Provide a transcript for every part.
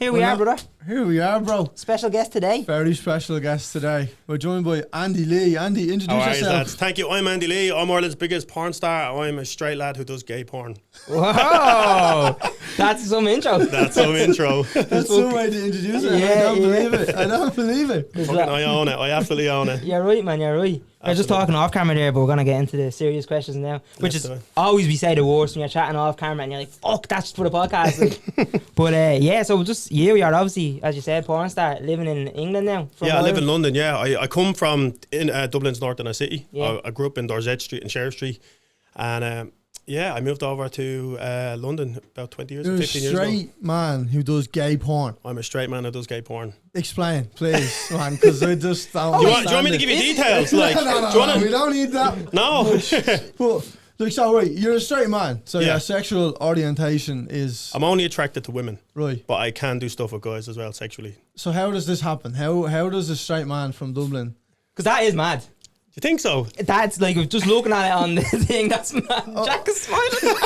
Here we are, brother. Here we are, bro. Special guest today. Very special guest today. We're joined by Andy Lee. Andy, introduce yourself. Lads. Thank you. I'm Andy Lee. I'm Ireland's biggest porn star. I'm a straight lad who does gay porn. Whoa! That's some intro. That's some intro. That's some way to introduce it. Yeah, I don't believe it. I don't believe it. I own it. I absolutely own it. You're right, man. You're right. We're just talking off camera there, but we're gonna get into the serious questions now. Which is always we say the worst when you're chatting off camera and you're like, "Fuck, that's for the podcast." Like. But yeah, so just we are obviously, as you said, porn star living in England now. Yeah, I live in London. Yeah, I come from Dublin's north inner city. Yeah. I grew up in Dorset Street and Sheriff Street, and yeah, I moved over to London about 20 years, 15 years ago. You're a straight man who does gay porn. I'm a straight man who does gay porn. Explain, please, man, because I just don't Do you want me to give you details? Like, no, we don't need that. No. But, like, so wait, you're a straight man, so Yeah. your sexual orientation is I'm only attracted to women, right. but I can do stuff with guys as well sexually. So how does this happen? How does a straight man from Dublin? Because that is mad. You think so? That's like just looking at it on the thing. That's mad. Jack is smiling.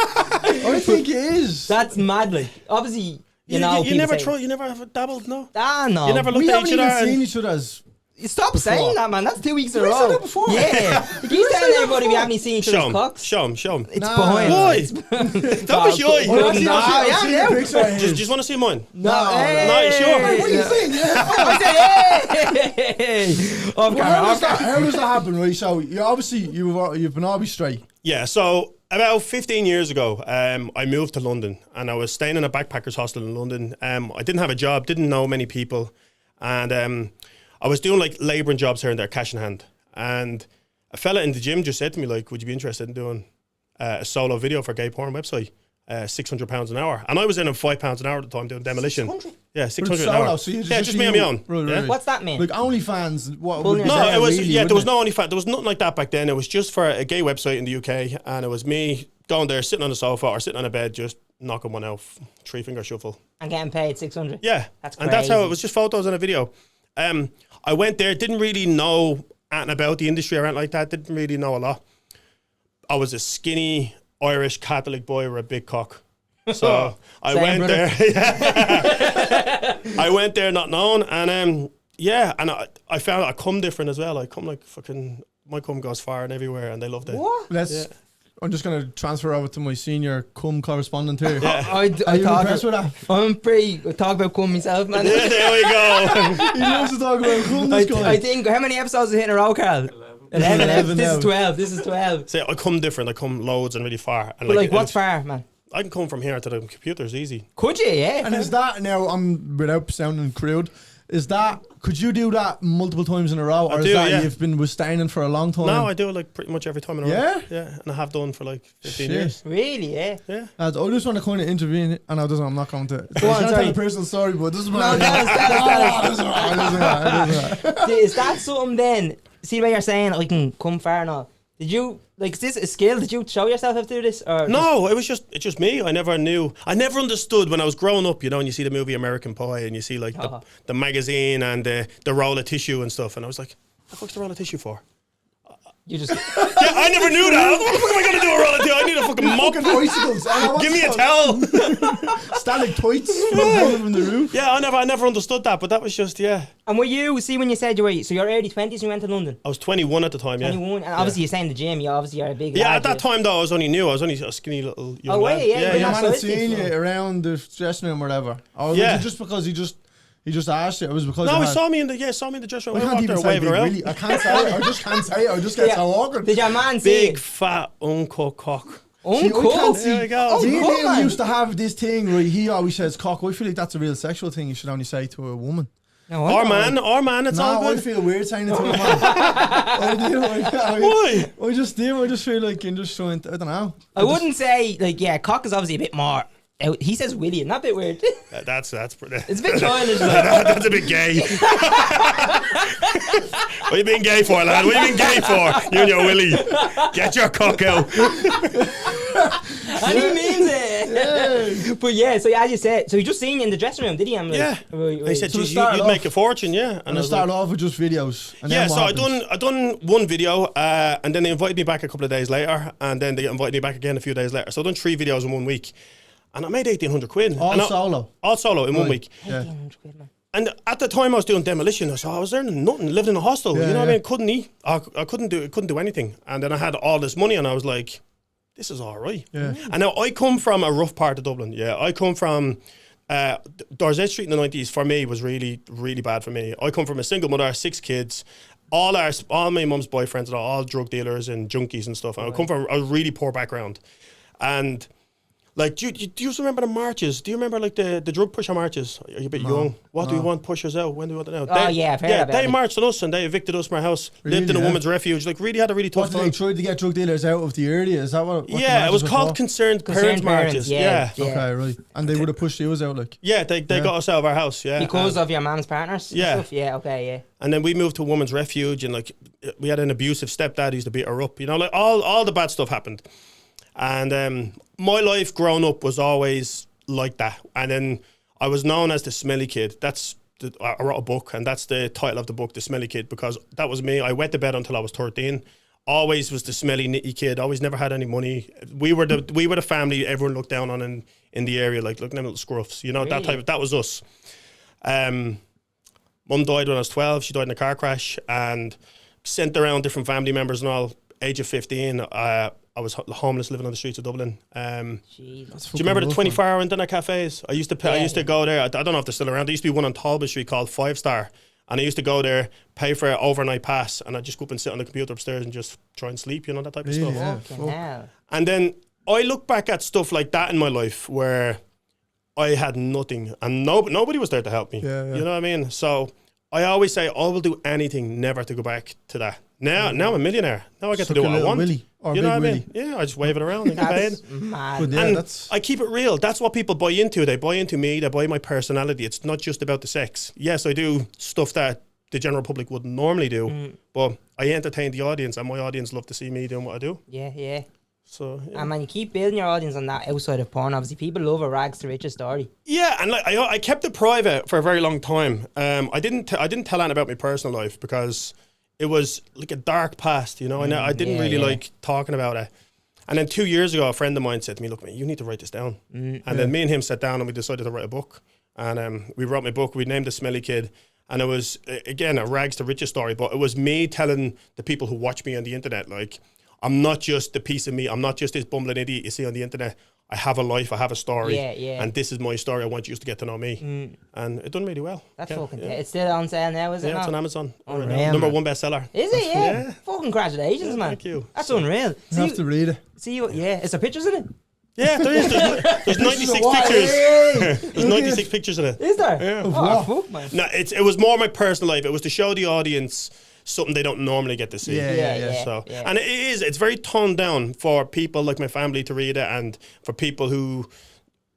I think it is. That's mad. Like obviously, you know, you never try. You never have dabbled, no. Ah, no. You never looked We at haven't each even other. seen each other's. Stop before. saying that, man. That's 2 weeks in a We row. said that before. Yeah. You keep telling everybody we haven't seen each other's cocks. Show him. It's Nah. behind. Why? Don't be shy. Well, I've seen yeah, the picture of Do his. you just want to see mine? No, No, sure. What do you think? Off Well, camera. how does that happen, right? So you obviously you've been always straight. Yeah, so about 15 years ago, I moved to London and I was staying in a backpackers hostel in London. I didn't have a job, didn't know many people, and I was doing like labouring jobs here and there, cash in hand. And a fella in the gym just said to me, like, would you be interested in doing a solo video for a gay porn website? £600 an hour. And I was in £5 an hour at the time doing demolition. 600? Yeah, 600 an Solo, hour. so you just me on my own. Right, Yeah? right. What's that mean? Like Onlyfans. What Pulling would your you No, say, it was really, there was wouldn't no OnlyFans. There was nothing like that back then. It was just for a gay website in the UK, and it was me going there, sitting on the sofa or sitting on a bed, just knocking one out, 3-finger shuffle. And getting paid 600. Yeah, That's and that's how crazy. it was. Just photos and a video. I went there, didn't really know anything about the industry or anything like that. Didn't really know a lot. I was a skinny Irish Catholic boy with a big cock. So I Same, went brother. there. I went there not knowing, and yeah, and I found I come different as well. I come like fucking, my cum goes far and everywhere, and they loved it. What? Let's. I'm just gonna transfer over to my senior cum correspondent here. I Are you impressed with that? I'm pretty. I talk about cum myself, man. Yeah, there we go. He loves to talk about cum. This guy. I think how many episodes are hitting a row, Carl? 11. This is 12. This is 12. So I come different. I come loads and really far. And But like, what's and far, man? I can come from here to the computers easy. Could you? Yeah. And is that now? I'm without sounding crude. Is that? Could you do that multiple times in a row, or I is do, that yeah. you've been withstanding for a long time? No, I do it like pretty much every time in a row. Yeah? Yeah, and I have done for like 15 Shit. years. Really? Yeah. Yeah. I just want to kind of intervene. I know I'm not going to. Go on, I'm sorry. tell a personal story, but this is No, what Is that something then? See what you're saying? I can come far and all. Did you like? Is this a skill? Did you show yourself how to do this? Or No, it's just me. I never knew. I never understood when I was growing up, you know, and you see the movie American Pie and you see like the magazine and the roll of tissue and stuff. And I was like, what the fuck's the roll of tissue for? You just. Yeah, I never knew that. What the fuck am I going to do a roll of tissue? I need a fucking mop. Fucking icicles. Give me a towel. Stalactites from the roof. Yeah, I never understood that, but that was just, yeah. And were you? See when you said you were so you're early 20s and you went to London. I was 21 at the time, yeah. 21, and obviously you're saying the gym. You obviously are a big. Yeah, lad, at that time though, I was only new. I was only a skinny little young Oh, lad. wait, yeah, Your but man that's had what seen it is. you around the dressing room or whatever. Or was Yeah. it just because he just asked you? It was because No, you he had, saw me in the dressing room. I I can't walked even there say waving big around. Willie. I can't say it. I just can't say it. I just get so awkward. Did your man see Big it? fat uncut cock. See, I Uncle. can't see. There we go. Me and cool, Liam man. used to have this thing where he always says cock. I feel like that's a real sexual thing you should only say to a woman. No, I Our don't. man, it's all No, I good. feel weird saying it to a man. I do. Why? I just do. I just feel like you're just trying to, I don't know. I wouldn't say like cock is obviously a bit more. He says William, not a bit weird. That's pretty. It's a bit childish. Like. That's a bit gay. What are you being gay for, lad? What are you being gay for? You and your Willie. Get your cock out. And he means it. But yeah, so as you said, so he just seen you in the dressing room, did he? I'm like, Yeah. Right. He said, So "Geez, start you'd off- make a fortune, yeah." And I I was started like, off with just videos. And yeah, then so I done one video, and then they invited me back a couple of days later, and then they invited me back again a few days later. So I done 3 videos in 1 week, and I made 1,800 quid. All And solo. all solo in 1 week. 1,800 quid, man. And at the time I was doing demolition, so I was earning nothing, living in a hostel. Yeah, you know what I yeah. mean? Couldn't eat. I couldn't do anything. And then I had all this money, and I was like, this is all right. Yeah. And now I come from a rough part of Dublin. Yeah, I come from Dorset Street in the 90s. For me, was really, really bad for me. I come from a single mother, 6 kids. All my mum's boyfriends are all drug dealers and junkies and stuff. And I come from a really poor background. And like, do you remember the marches? Do you remember like the drug pusher marches? Are you a bit young? What do we want pushers out? When do we want them out? Oh, yeah, I've heard about they it. marched on us and they evicted us from our house. Really, Lived in a yeah? woman's refuge. Like, really had a really tough What, did they time. tried to get drug dealers out of the area? Is that what the Yeah, it was marches called were for? Concerned Parents Concerned Parents, Marches. yeah. Yeah. Okay, right. And they would have pushed you out, like. Yeah, they got us out of our house. Yeah. Because of your mom's partners? and Yeah. Stuff? Yeah, okay, yeah. And then we moved to a woman's refuge, and like we had an abusive stepdad who used to beat her up. You know, like all the bad stuff happened. And my life growing up was always like that. And then I was known as the smelly kid. I wrote a book, and that's the title of the book, The Smelly Kid, because that was me. I wet the bed until I was 13. Always was the smelly, nitty kid. Always never had any money. We were the family everyone looked down on in the area, like looking at little scruffs. You know, Really? that was us. Mum died when I was 12. She died in a car crash, and sent around different family members and all. Age of 15, I was homeless, living on the streets of Dublin. Jeez. Do you remember the 24-hour internet cafes? I used to go there. I don't know if they're still around. There used to be one on Talbot Street called 5 Star, and I used to go there, pay for an overnight pass, and I'd just go up and sit on the computer upstairs and just try and sleep, you know, that type of Really? stuff. Yeah. Fucking hell. And then I look back at stuff like that in my life where I had nothing, and nobody was there to help me. Yeah, yeah. You know what I mean? So I always say I will do anything never to go back to that. Now I'm a millionaire. Now I get to do Suck a what I little want. willy, or You know big what I mean? Yeah, I just wave it around and get paid. That's mad. Good, yeah, And that's. I keep it real. That's what people buy into. They buy into me. They buy my personality. It's not just about the sex. Yes, I do stuff that the general public wouldn't normally do, but I entertain the audience, and my audience love to see me doing what I do. Yeah, yeah. So yeah. And man, you keep building your audience on that outside of porn. Obviously, people love a rags to riches story. Yeah, and like I kept it private for a very long time. I didn't tell anyone about my personal life because it was like a dark past, you know. And I didn't Yeah, really yeah. like talking about it. And then 2 years ago, a friend of mine said to me, "Look, man, you need to write this down." And then me and him sat down and we decided to write a book. And we wrote my book. We named it Smelly Kid. And it was, again, a rags to riches story. But it was me telling the people who watch me on the internet, like, I'm not just the piece of me. I'm not just this bumbling idiot you see on the internet. I have a life. I have a story. Yeah, yeah. And this is my story. I want you to get to know me. And it done really well. That's Yeah, fucking. yeah. It's still on sale now, is it? Yeah, it's not? on Amazon. Unreal, Number man. 1 bestseller. Is it? Yeah. Yeah. Fucking congratulations, Yeah, man. thank you. That's unreal. You have to read it. Yeah. Is there pictures in it? Yeah, there is. There's 96 pictures. There's 96 pictures in it. Is there? Yeah. Oh, what? fuck, man. No, it was more my personal life. It was to show the audience something they don't normally get to see. Yeah. So, yeah. and it's very toned down for people like my family to read it, and for people who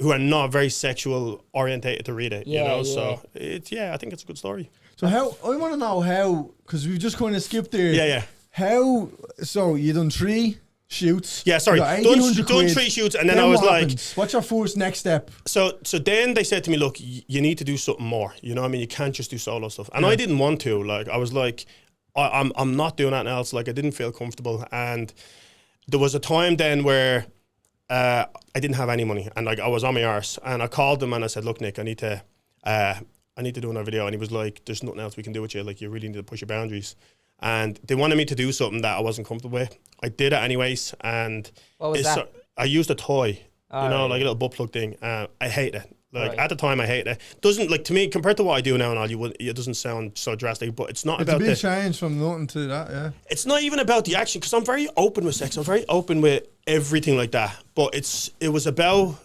are not very sexual orientated to read it. Yeah, you know, yeah. so I think it's a good story. So how, I want to know how, because we've just kind of skipped there. Yeah. How, so you done 3 shoots. Yeah, sorry. You got Done 1,800 quid. 3 shoots, and then I was what like, happens? What's your first next step? So then they said to me, look, you need to do something more. You know what I mean? You can't just do solo stuff. And I didn't want to. Like, I was like, I'm not doing anything else. Like, I didn't feel comfortable. And there was a time then where I didn't have any money, and like I was on my arse. And I called them and I said, look, Nick, I need to do another video. And he was like, there's nothing else we can do with you. Like, you really need to push your boundaries. And they wanted me to do something that I wasn't comfortable with. I did it anyways. And What was that? I used a toy, Oh, you know, right. like a little butt plug thing. I hate it. Like, Right. at the time, I hate it. Doesn't, like, to me, compared to what I do now and all, it doesn't sound so drastic, but it's not It's a about big the... change from nothing to that, yeah. It's not even about the action, because I'm very open with sex. I'm very open with everything like that. But it was about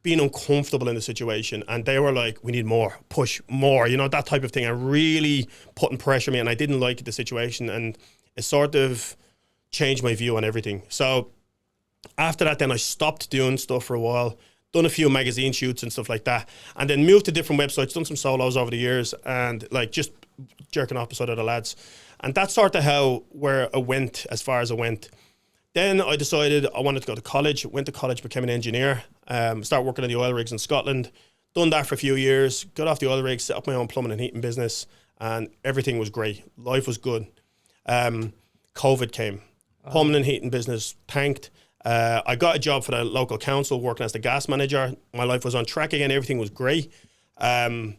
being uncomfortable in the situation. And they were like, we need more, push more, you know, that type of thing. And really putting pressure on me. And I didn't like the situation. And it sort of changed my view on everything. So after that, then I stopped doing stuff for a while. Done a few magazine shoots and stuff like that. And then moved to different websites, done some solos over the years. And like just jerking off beside other lads. And that's sort of where I went as far as I went. Then I decided I wanted to go to college. Went to college, became an engineer. Started working on the oil rigs in Scotland. Done that for a few years. Got off the oil rigs, set up my own plumbing and heating business. And everything was great. Life was good. COVID came. Plumbing and heating business tanked. I got a job for the local council working as the gas manager. My life was on track again. Everything was great. My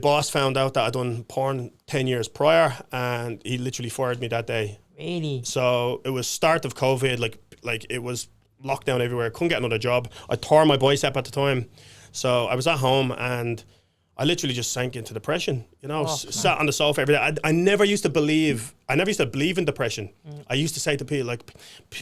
boss found out that I'd done porn 10 years prior, and he literally fired me that day. Really? So it was start of COVID, like it was lockdown everywhere. I couldn't get another job. I tore my bicep at the time. So I was at home and I literally just sank into depression, sat on the sofa every day. I never used to believe in depression. I used to say to people, like,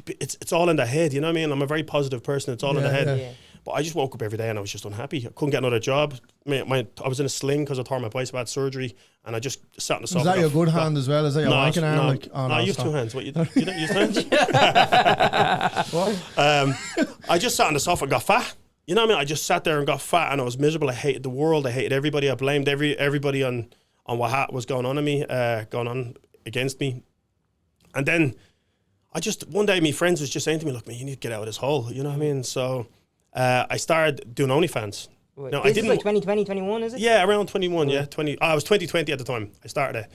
it's all in the head, you know what I mean? I'm a very positive person. It's all in the head. Yeah. But I just woke up every day and I was just unhappy. I couldn't get another job. I was in a sling because I tore my bicep, I had surgery, and I just sat on the sofa. Is that your good hand as well? Is that your wanking arm? No, you have two hands. What, you don't use hands? What? I just sat on the sofa and got fat. You know what I mean? I just sat there and got fat, and I was miserable. I hated the world. I hated everybody. I blamed everybody on what was going on in me, going on against me. And then one day my friends was just saying to me, look, man, you need to get out of this hole. You know what I mean? So I started doing Onlyfans. No, I didn't. Like 2020, 21, is it? Yeah, around 21. Yeah, 20. I was 2020 at the time. I started it,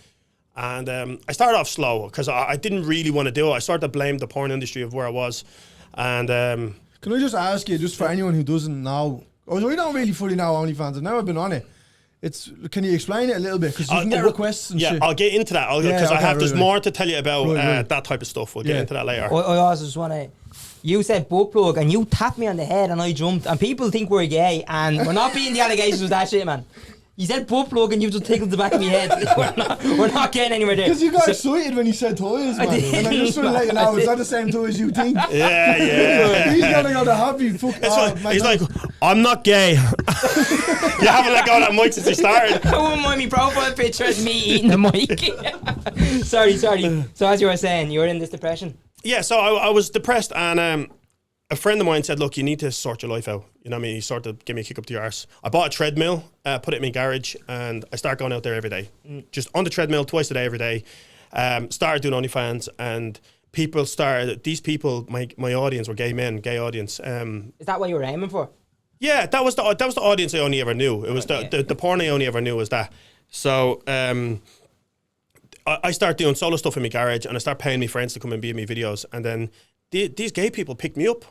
and I started off slow because I didn't really want to do it. I started to blame the porn industry of where I was, and can I just ask you, just for anyone who doesn't know, we don't really fully know OnlyFans. I've never been on it. Can you explain it a little bit? Because you can get requests and shit. Yeah, I'll get into that because there's more to tell you about that type of stuff. We'll get into that later. I also just want to. You said butt plug and you tapped me on the head and I jumped, and people think we're gay, and we're not being the allegations of that shit, man. You said butt plug and you just tickled the back of my head. We're not getting anywhere there. Because you got excited when you said toys, man. And I just want to let you know, is that the same toys you think? Yeah. He's gonna go to happy. He's like, I'm not gay. You haven't let go of that mic since you started. I wouldn't mind my profile picture as me eating the mic. Sorry. So as you were saying, you were in this depression. Yeah, so I was depressed, and a friend of mine said, look, you need to sort your life out. You know what I mean? He sort of gave me a kick up the arse. I bought a treadmill, put it in my garage, and I started going out there every day. Just on the treadmill twice a day, every day. Started doing OnlyFans, and these people, my audience were gay men, gay audience. Is that what you were aiming for? Yeah, that was the audience I only ever knew. It was the porn I only ever knew was that. So I started doing solo stuff in my garage, and I started paying my friends to come and be in my videos, and then these gay people picked me up.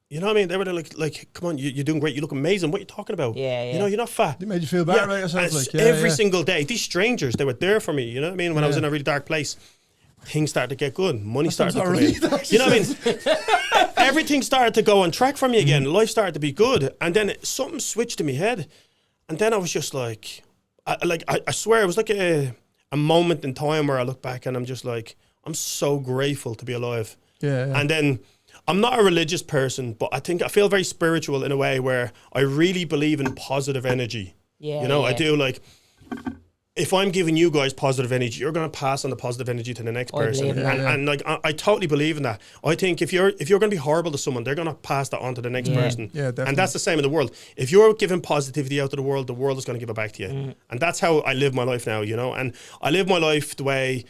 You know what I mean? They were like, come on, you're doing great. You look amazing. What are you talking about? Yeah. You know, you're not fat. They made you feel better about yourself. Every single day. These strangers, they were there for me. You know what I mean? When I was in a really dark place, things started to get good. Money started to come in. You know what I mean? Everything started to go on track for me again. Life started to be good. And then something switched in my head. And then I was just like, I swear, it was like a moment in time where I look back and I'm just like, I'm so grateful to be alive. Yeah. And then I'm not a religious person, but I feel very spiritual in a way where I really believe in positive energy. Yeah. You know, I do. Like, if I'm giving you guys positive energy, you're going to pass on the positive energy to the next person. And like, I totally believe in that. I think if you're going to be horrible to someone, they're going to pass that on to the next person. Yeah, definitely. And that's the same in the world. If you're giving positivity out to the world is going to give it back to you. And that's how I live my life now, you know. And I live my life the way,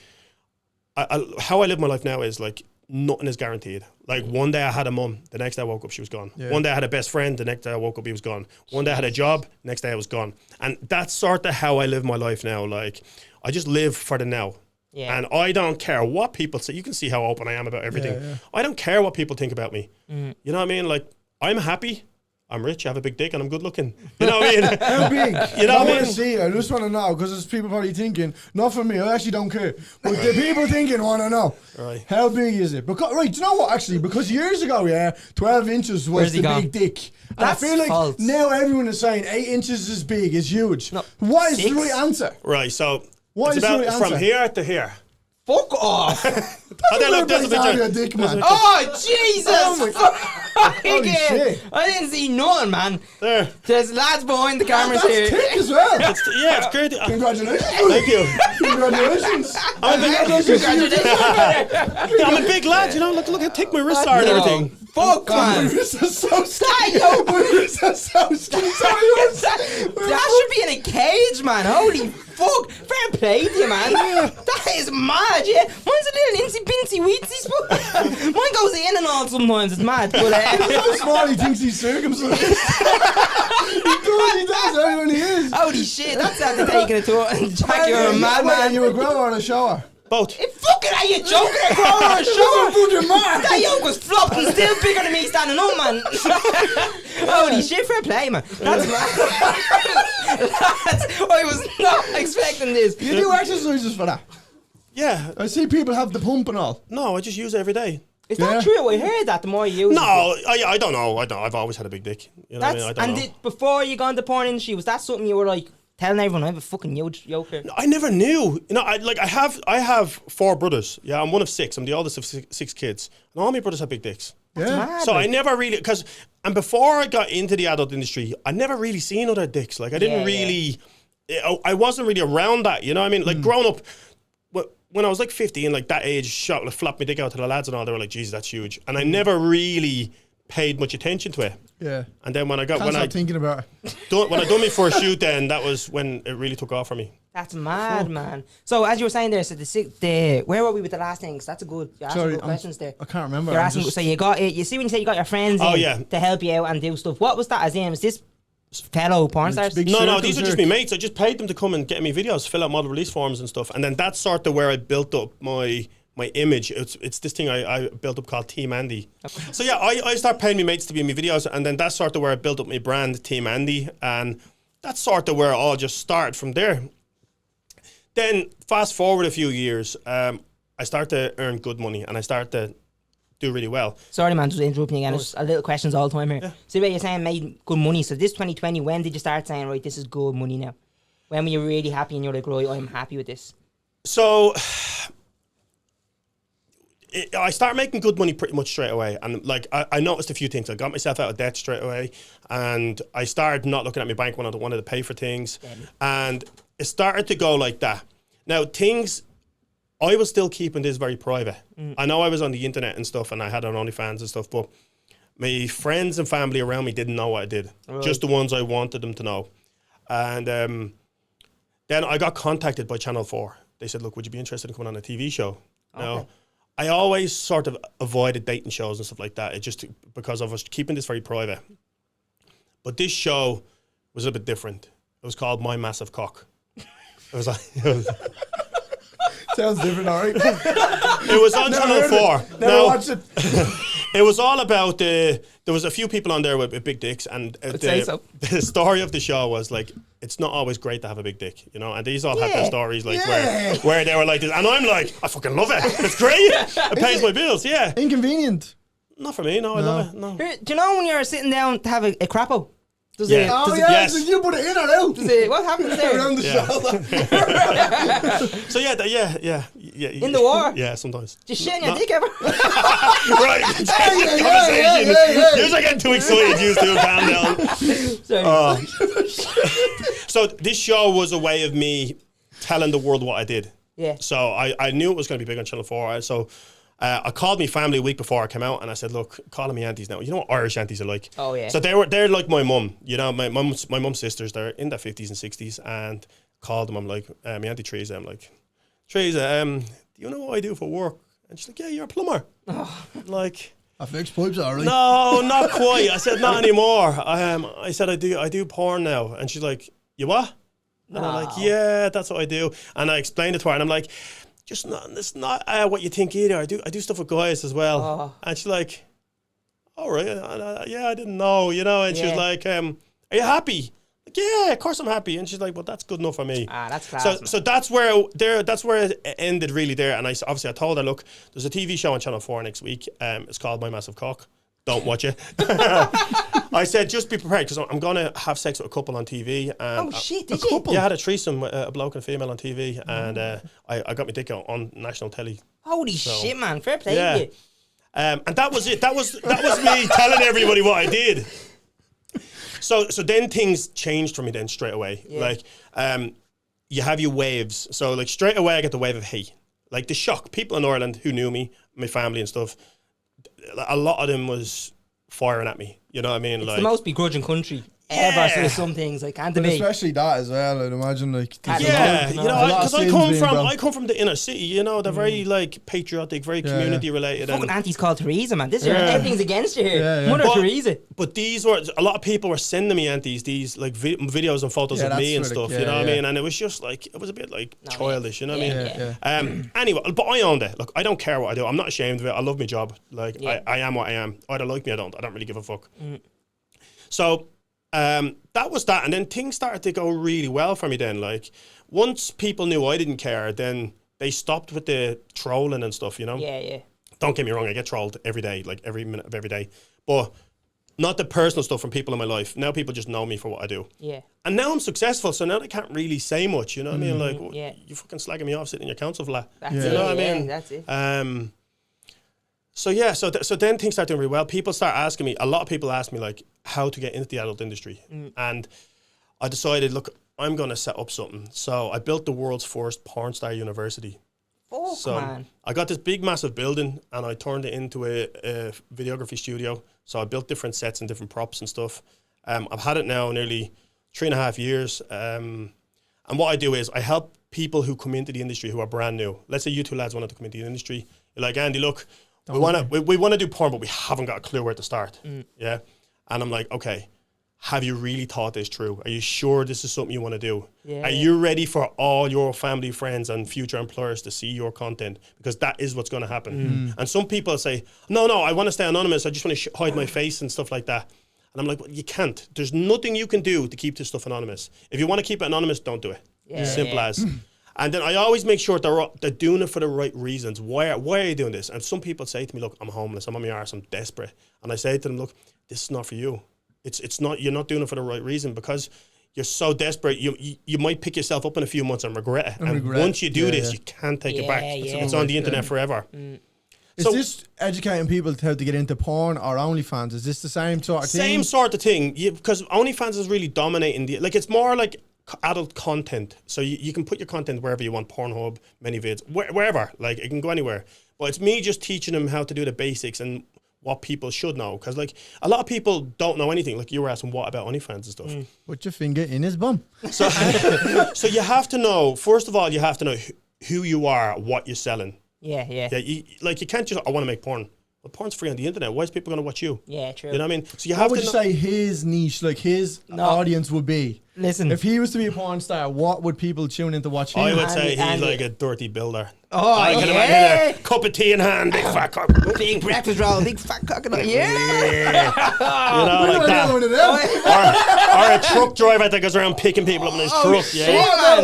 how I live my life now is like, nothing is guaranteed. Like, one day I had a mum, the next day I woke up, she was gone. One day I had a best friend, the next day I woke up, he was gone. One day I had a job, next day I was gone. And that's sort of how I live my life now. Like, I just live for the now. Yeah. And I don't care what people say. You can see how open I am about everything. Yeah. I don't care what people think about me. You know what I mean? Like, I'm happy. I'm rich, I have a big dick, and I'm good looking. You know what I mean? How big? You know what I mean? Want to see. I just want to know, because there's people probably thinking, not for me, I actually don't care. But the people thinking want to know. Right. How big is it? Because, right, do you know what, actually? Because years ago, 12 inches was the big dick. And I feel like false. Now everyone is saying 8 inches is big, is huge. No, what is the right answer? Right, so what it's about from here to here. Fuck off! There's a picture. Dick, man. Oh, Jesus! Holy shit. I didn't see nothing, man. There's lads behind the cameras here. That's thick as well. It's great. Congratulations. Thank you. Congratulations. I'm a big lad, you know. Look how thick my wrists are and everything. Fuck, man. My wrists are so skinny. My wrists are so skinny. That should be in a cage, man. Holy fuck. Fair play to you, man. That is mad, yeah. Mine's a little insy-pinsy weetsy. Mine goes in and all sometimes. It's mad. But, he's so small, he thinks he's circumcised. He does, everyone he is. Holy shit, that's after taking it to Jack, you're a madman. You were growing on a shower. Both. Fucking are you joking? A grower or a shower? That yoke was flopping, still bigger than me standing up, man. Holy shit, fair play, man. That's mad. I was not expecting this. You do exercises for that? Yeah. I see people have the pump and all. No, I just use it every day. Is that true? I heard that the more you use it. No, I don't know. I've always had a big dick. You know what I mean? I don't know. Before you got into the porn industry, was that something you were like telling everyone I have a fucking yoke here? No, I never knew. You know, I have 4 brothers. Yeah, I'm one of 6. I'm the oldest of 6 kids, and all my brothers have big dicks. That's mad, so I never really and before I got into the adult industry, I never really seen other dicks. Like I didn't really, I wasn't really around that. You know what I mean? Like growing up. When I was like 15, like that age, flopped my dick out to the lads and all, they were like, "Jesus, that's huge," and I never really paid much attention to it. Yeah. And then when I thinking about it. When I done my first shoot, then that was when it really took off for me. That's mad, man. So as you were saying there, so the where were we with the last things? That's a good. You're asking good questions there. I can't remember. You're asking. So you got it. You see when you say you got your friends to help you out and do stuff. What was that? As in, was this fellow porn stars? No, these are just my mates. I just paid them to come and get me videos, fill out model release forms and stuff, and then that's sort of where I built up my image. It's this thing I built up called Team Andy. Okay. So yeah, I start paying my mates to be in my videos, and then that's sort of where I built up my brand, Team Andy, and that's sort of where it all just started from there. Then fast forward a few years, I started to earn good money, and I started to do really well. Sorry, man, just interrupting again. Just a little questions all the time here. Yeah. So you're saying made good money. So this 2020, when did you start saying, right, this is good money now? When were you really happy and you're like, right, I'm happy with this? So I started making good money pretty much straight away. And like I noticed a few things. I got myself out of debt straight away, and I started not looking at my bank when I wanted to pay for things. And it started to go like that. Now I was still keeping this very private. I know I was on the internet and stuff, and I had on Onlyfans and stuff, but my friends and family around me didn't know what I did. Right. Just the ones I wanted them to know. And then I got contacted by Channel 4. They said, "Look, would you be interested in coming on a TV show?" Okay. Now, I always sort of avoided dating shows and stuff like that. It just because I was keeping this very private. But this show was a bit different. It was called My Massive Cock. It was like... Sounds different, all right. It was on Channel 4. Never watched it. It was all about there was a few people on there with big dicks, and the story of the show was like, it's not always great to have a big dick, you know. And these all had their stories like where they were like this, and I'm like, I fucking love it. It's great. It pays my bills. Yeah. Inconvenient. Not for me. No, I love it. No. Do you know when you're sitting down to have a crappo? Does it, yes. So you put it in or out? What happens there? Around the shoulder. So yeah. In the war? Yeah, sometimes. Just shitting your dick ever? Right. You're getting too excited. You two calm down. So this show was a way of me telling the world what I did. Yeah. So I knew it was going to be big on Channel 4. So I called my family a week before I came out, and I said, "Look, calling me aunties now. You know what Irish aunties are like." Oh yeah. So they're like my mum. You know, my mum's sisters. They're in their 50s and 60s, and called them. I'm like, my auntie Teresa. I'm like, Teresa, do you know what I do for work? And she's like, "Yeah, you're a plumber." Oh. Like, I fix pipes, already. No, not quite. I said, "Not anymore." I said, I do porn now, and she's like, "You what?" And I'm like, "Yeah, that's what I do." And I explained it to her, and I'm like, it's not what you think either. I do stuff with guys as well. Oh. And she's like, "All right, yeah, I didn't know, you know." And she's like, "Are you happy?" Like, "Yeah, of course I'm happy." And she's like, "Well, that's good enough for me." That's class. So that's where it ended really there. And I told her, "Look, there's a TV show on Channel 4 next week. It's called My Massive Cock. Don't watch it." I said, "Just be prepared, because I'm going to have sex with a couple on TV." And shit, did you? Yeah, I had a threesome with a bloke and a female on TV, and I got my dick out on national telly. Holy shit, man. Fair play to you. And that was it. That was me telling everybody what I did. So then things changed for me then straight away. Yeah. Like, you have your waves. So like straight away I get the wave of hate. Like the shock. People in Ireland who knew me, my family and stuff, a lot of them was firing at me. You know what I mean? It's like the most begrudging country. ever. So there's some things like can't be. Especially that as well. I'd imagine like because I come from the inner city. You know, they're very like patriotic, very community related. Fucking Auntie's called Teresa, man. This year everything's against you here. Mother Teresa. But these were a lot of people were sending me aunties these like videos and photos of me and stuff. You know what I mean? And it was just like it was a bit like childish. You know what I mean? Anyway, but I owned it. Look, I don't care what I do. I'm not ashamed of it. I love my job. Like I am what I am. Either like me or don't. I don't really give a fuck. So. That was that, and then things started to go really well for me then. Like, once people knew I didn't care, then they stopped with the trolling and stuff, you know? Yeah. Don't get me wrong, I get trolled every day, like every minute of every day. But not the personal stuff from people in my life. Now people just know me for what I do. Yeah. And now I'm successful, so now they can't really say much, you know what I mean? Like, you fucking slagging me off sitting in your council flat. That's it, you know what I mean? That's it. So then things start doing really well. People start asking me, a lot of people ask me like how to get into the adult industry. And I decided, look, I'm going to set up something. So I built the world's first porn star university. Man. I got this big, massive building and I turned it into a videography studio. So I built different sets and different props and stuff. I've had it now nearly 3.5 years. And what I do is I help people who come into the industry who are brand new. Let's say you two lads wanted to come into the industry. You're like, Andy, look, we want to do porn, but we haven't got a clue where to start. Yeah. And I'm like, okay, have you really thought this through? Are you sure this is something you want to do? Are you ready for all your family, friends, and future employers to see your content? Because that is what's going to happen. And some people say, no, I want to stay anonymous. I just want to hide my face and stuff like that. And I'm like, well, you can't. There's nothing you can do to keep this stuff anonymous. If you want to keep it anonymous, don't do it. Simple as. And then I always make sure they're doing it for the right reasons. Why are you doing this? And some people say to me, look, I'm homeless, I'm on my arse, I'm desperate. And I say to them, look, this is not for you. It's not, you're not doing it for the right reason because you're so desperate, you might pick yourself up in a few months and regret it. And once you do this, you can't take it back. It's on the internet forever. Is this educating people how to get into porn or OnlyFans? Is this the same sort of thing? Same sort of thing. Because OnlyFans is really dominating it's more like adult content. So you can put your content wherever you want, Pornhub, ManyVids, wherever. Like, it can go anywhere. But it's me just teaching them how to do the basics and what people should know. Because, like, a lot of people don't know anything. Like, you were asking, what about OnlyFans and stuff? Put your finger in his bum. So, so you have to know, first of all, you have to know who you are, what you're selling. Yeah. You can't just, I want to make porn. Well, porn's free on the internet. Why is people going to watch you? Yeah, true. You know what I mean? So you have what would you say his niche, like his audience would be? Listen. If he was to be a porn star, what would people tune in to watch him? I would say he's like a dirty builder. I can imagine a cup of tea in hand, big fat cock. Big breakfast roll, big fat cock. Yeah. You know, like that. Or a truck driver that goes around picking people up in his truck.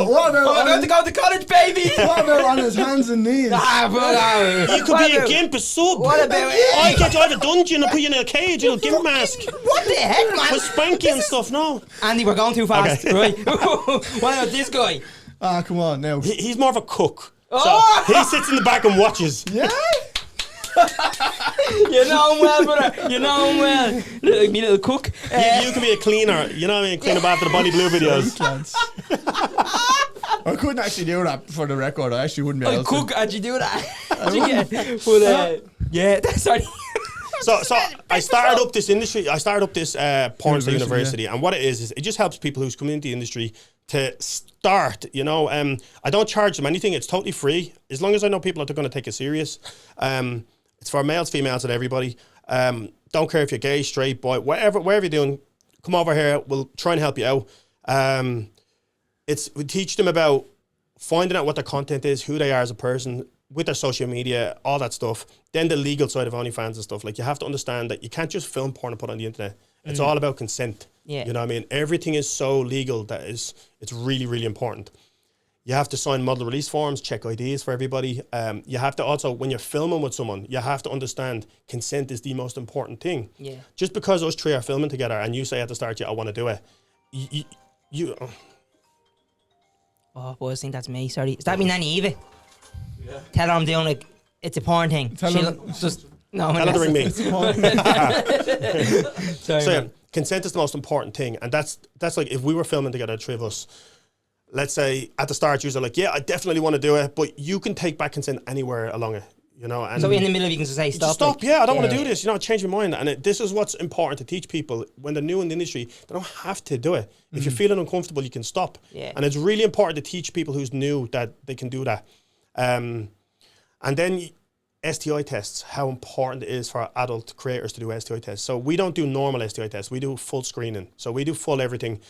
What about to go to college, baby? What about on his hands and knees? You could be a gimp, a sub. What about I get you out of a dungeon and put you in a cage, a little gimp mask. What the heck, man? With spanky and stuff, no. Andy, we're going too fast. Okay. Right. What about this guy? Come on now. He's more of a cook. So he sits in the back and watches. Yeah. You know him well, brother. You know him well. Me little cook. You can be a cleaner. You know what I mean? Clean up after the Bonnie Blue videos. I couldn't actually do that for the record. I actually wouldn't be able to. Cook, actually do that. Sorry. So I started up this industry. I started up this porn star university, and what it is it just helps people who's coming into the industry to start. You know, I don't charge them anything. It's totally free as long as I know people are going to take it serious. It's for males, females, and everybody. Don't care if you're gay, straight, boy, whatever you're doing. Come over here. We'll try and help you out. We teach them about finding out what their content is, who they are as a person, with their social media, all that stuff. Then the legal side of OnlyFans and stuff. Like, you have to understand that you can't just film porn and put it on the internet. It's all about consent. Yeah. You know what I mean? Everything is so legal that it's really, really important. You have to sign model release forms, check IDs for everybody. You have to also, when you're filming with someone, you have to understand consent is the most important thing. Yeah. Just because us three are filming together and you say at the start, I want to do it, Oh, boys, I think that's me. Sorry. Is that me nanny Eva? Yeah. Tell her I'm doing it's a porn thing. Tell her to ring me. Sorry, so consent is the most important thing, and that's like if we were filming together, the three of us. Let's say at the start, you're like, yeah, I definitely want to do it, but you can take back consent anywhere along it. you know. And so in the middle, you can just say stop. Just stop. Like, yeah, I don't want to do this. You know, change my mind. And this is what's important to teach people when they're new in the industry. They don't have to do it. If you're feeling uncomfortable, you can stop. Yeah. And it's really important to teach people who's new that they can do that. And then STI tests, how important it is for adult creators to do STI tests. So we don't do normal STI tests. We do full screening. So we do full everything.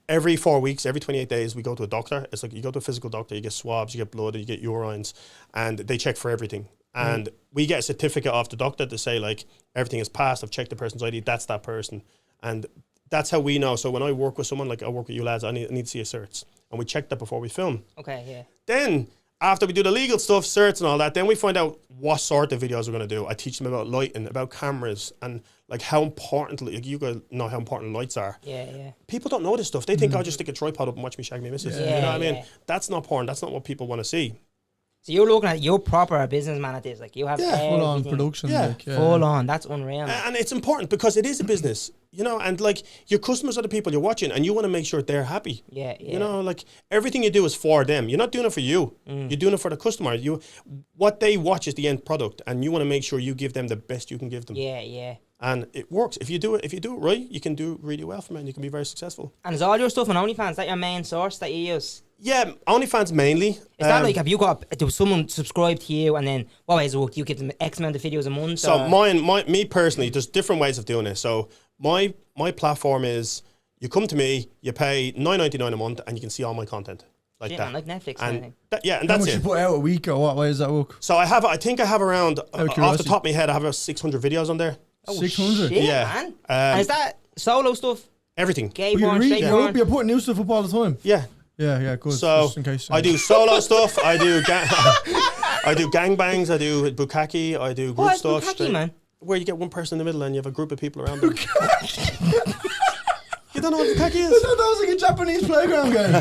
Every 4 weeks, every 28 days, we go to a doctor. It's like you go to a physical doctor, you get swabs, you get blood, you get urines, and they check for everything. And we get a certificate off the doctor to say, like, everything is passed. I've checked the person's ID. That's that person. And that's how we know. So when I work with someone, like I work with you lads, I need to see a certs. And we check that before we film. Okay, yeah. Then, after we do the legal stuff, certs and all that, then we find out what sort of videos we're going to do. I teach them about lighting, about cameras, and like how important, like you guys know how important lights are. Yeah, yeah. People don't know this stuff. They think I'll just stick a tripod up and watch me shag me missus. Yeah, you know what I mean? yeah. That's not porn. That's not what people want to see. So you're looking at, you're proper a businessman at this. Like you have full on production. Yeah. Like, full on. That's unreal. And it's important because it is a business, you know, and like your customers are the people you're watching and you want to make sure they're happy. Yeah, yeah. You know, like everything you do is for them. You're not doing it for you. You're doing it for the customer. What they watch is the end product and you want to make sure you give them the best you can give them. Yeah, yeah. And it works. If you do it right, you can do really well for men. You can be very successful. And is all your stuff on OnlyFans? Is that your main source that you use? Yeah, OnlyFans mainly. Is that like, have you got, does someone subscribe to you and then what ways do you give them X amount of videos a month? So me personally, there's different ways of doing it. So my platform is, you come to me, you pay $9.99 a month and you can see all my content. Like shit, that. Man, like Netflix and and that, yeah, and how that's much it. you put out a week or what way does that work? So I think I have around, off the top of my head, I have about 600 videos on there. Oh, 600? Shit, Yeah. man. And is that solo stuff? Everything. Gay porn, straight porn? You're putting new stuff up all the time. Yeah. Yeah, good. So just in case, I do solo stuff. I do I do gangbangs. I do bukkake. I do group What is stuff. bukkake, man? Where you get one person in the middle and you have a group of people around them. You don't know what bukkake is? I thought that was like a Japanese playground game.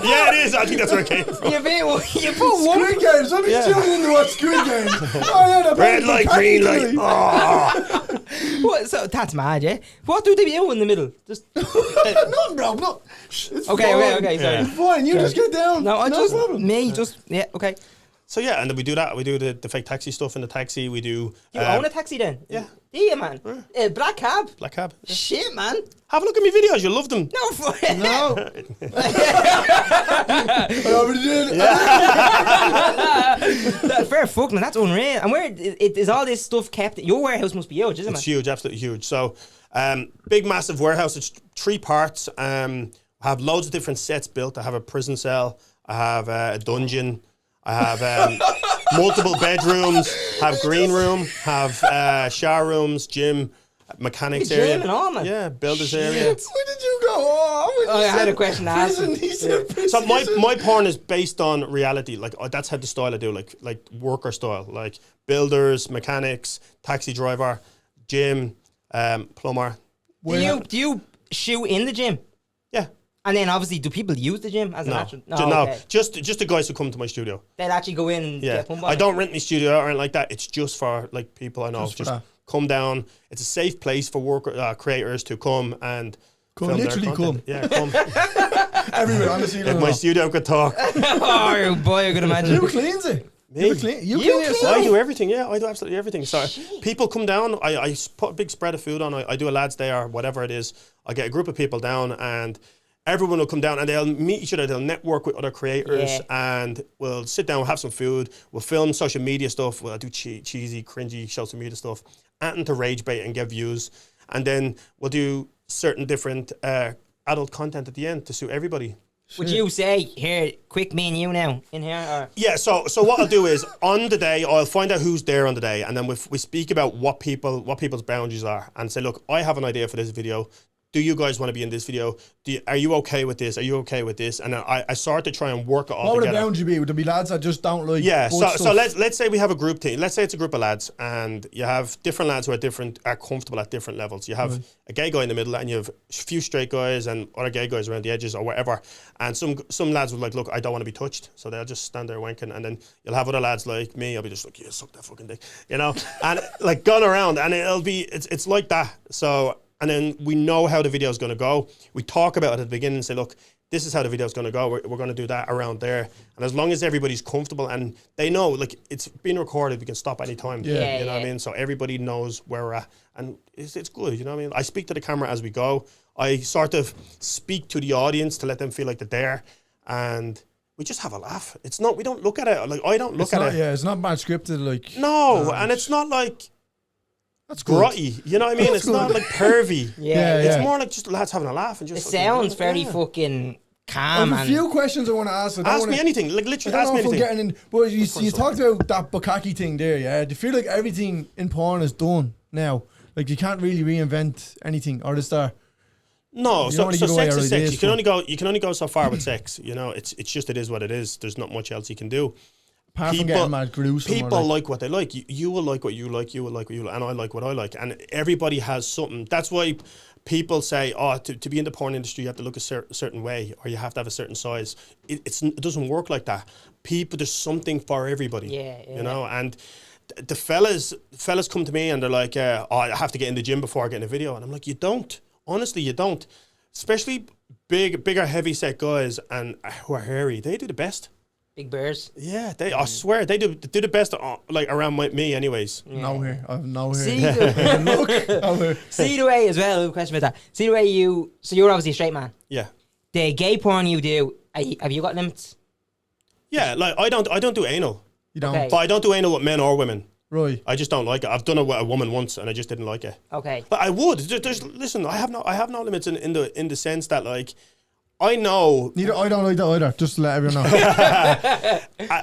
Yeah, it is. I think that's where it came from. You put one. Squid Games. I've been tuning in to watch Squid Games. Oh yeah, Red light, green light. Oh. What, so that's mad, yeah. What do they do in the middle? Just nothing, bro. No. It's okay, fine. okay, sorry. It's fine. You just get down. No, problem. Yeah, okay. So yeah, and then we do that. We do the fake taxi stuff in the taxi. We do. You own a taxi then? Yeah. Do you, man? Black cab. Black cab. Yeah. Shit, man. Have a look at my videos. You'll love them. No, for it. No. I already did. Fair fuck, man. That's unreal. And where is all this stuff kept? Your warehouse must be huge, isn't it? It's huge, absolutely huge. So, big, massive warehouse. It's 3 parts. I have loads of different sets built. I have a prison cell. I have a dungeon. I have multiple bedrooms. Have green room. Have shower rooms, gym, mechanics area. Gym and all, man. Yeah, builders area. Where did you go? Oh, I had a question to ask. So my porn is based on reality. Like that's how the style I do. Like worker style. Like builders, mechanics, taxi driver, gym, plumber. Do you shoot in the gym? Yeah. And then obviously, do people use the gym as an actual? No, okay. just the guys who come to my studio. They'll actually go in and get pumped on I it. don't rent my studio or anything like that. It's just for like people I know. Just come down. It's a safe place for worker creators to come and film literally their content. come. Yeah, come. Everywhere, honestly. If my studio could talk. Oh boy, I could imagine. Who cleans it? Me. You clean clean yourself? I do everything. Yeah, I do absolutely everything. So people come down. I put a big spread of food on. I do a lads day or whatever it is. I get a group of people down and everyone will come down and they'll meet each other. They'll network with other creators and we'll sit down, we'll have some food. We'll film social media stuff. We'll do cheesy, cringy social media stuff. And to rage bait and get views. And then we'll do certain different adult content at the end to suit everybody. Would you say, here, quick, me and you now, in here? Or? Yeah, so what I'll do is, on the day, I'll find out who's there on the day, and then we speak about what people's boundaries are, and say, look, I have an idea for this video. Do you guys want to be in this video? Are you okay with this? Are you okay with this? And I start to try and work it all what together. What would a boundary be? Would there be lads that just don't like so let's say we have a group team. Let's say it's a group of lads and you have different lads who are comfortable at different levels. You have a gay guy in the middle and you have a few straight guys and other gay guys around the edges or whatever. And some lads would like, look, I don't want to be touched. So they'll just stand there wanking. And then you'll have other lads like me. I'll be just like, yeah, suck that fucking dick. You know? And like going around and it's like that. So... and then we know how the video is going to go. We talk about it at the beginning and say, look, this is how the video is going to go. We're going to do that around there. And as long as everybody's comfortable and they know, like, it's being recorded, we can stop any time. You know what I mean? So everybody knows where we're at. And it's good, you know what I mean? I speak to the camera as we go. I sort of speak to the audience to let them feel like they're there. And we just have a laugh. It's not, we don't look at it. Like, I don't look at it. Yeah, it's not bad scripted. Like, no, and it's not like, that's grotty, you know what I mean? It's not like pervy. It's more like just lads having a laugh and just. It sounds very fucking calm. I have a few questions I want to ask. Ask me anything, like literally ask me anything. Getting in, but you talked about that bukkake thing there, yeah? Do you feel like everything in porn is done now? Like you can't really reinvent anything, or is there? No, so sex is sex. You can only go so far with sex. You know, it's just it is what it is. There's not much else you can do. Apart from getting mad gruesome. People like what they like. You will like what you like. You will like what you like, and I like what I like. And everybody has something. That's why people say, "Oh, to be in the porn industry, you have to look a certain way, or you have to have a certain size." It doesn't work like that. There's something for everybody. You know, and the fellas come to me and they're like, "Oh, I have to get in the gym before I get in a video," and I'm like, "You don't. Honestly, you don't. Especially bigger, heavy set guys and who are hairy. They do the best." Big bears. Yeah, I swear they do the best like around me anyways. Yeah. No hair. I have no hair. See the way as well. I have a question about that. See the way you're obviously a straight man. Yeah. The gay porn you do, have you got limits? Yeah, like I don't do anal. You don't. Okay. But I don't do anal with men or women. Right. I just don't like it. I've done it with a woman once and I just didn't like it. Okay. But I would. Listen, I have no limits in the sense that like. I know. I don't like that either. Just to let everyone know.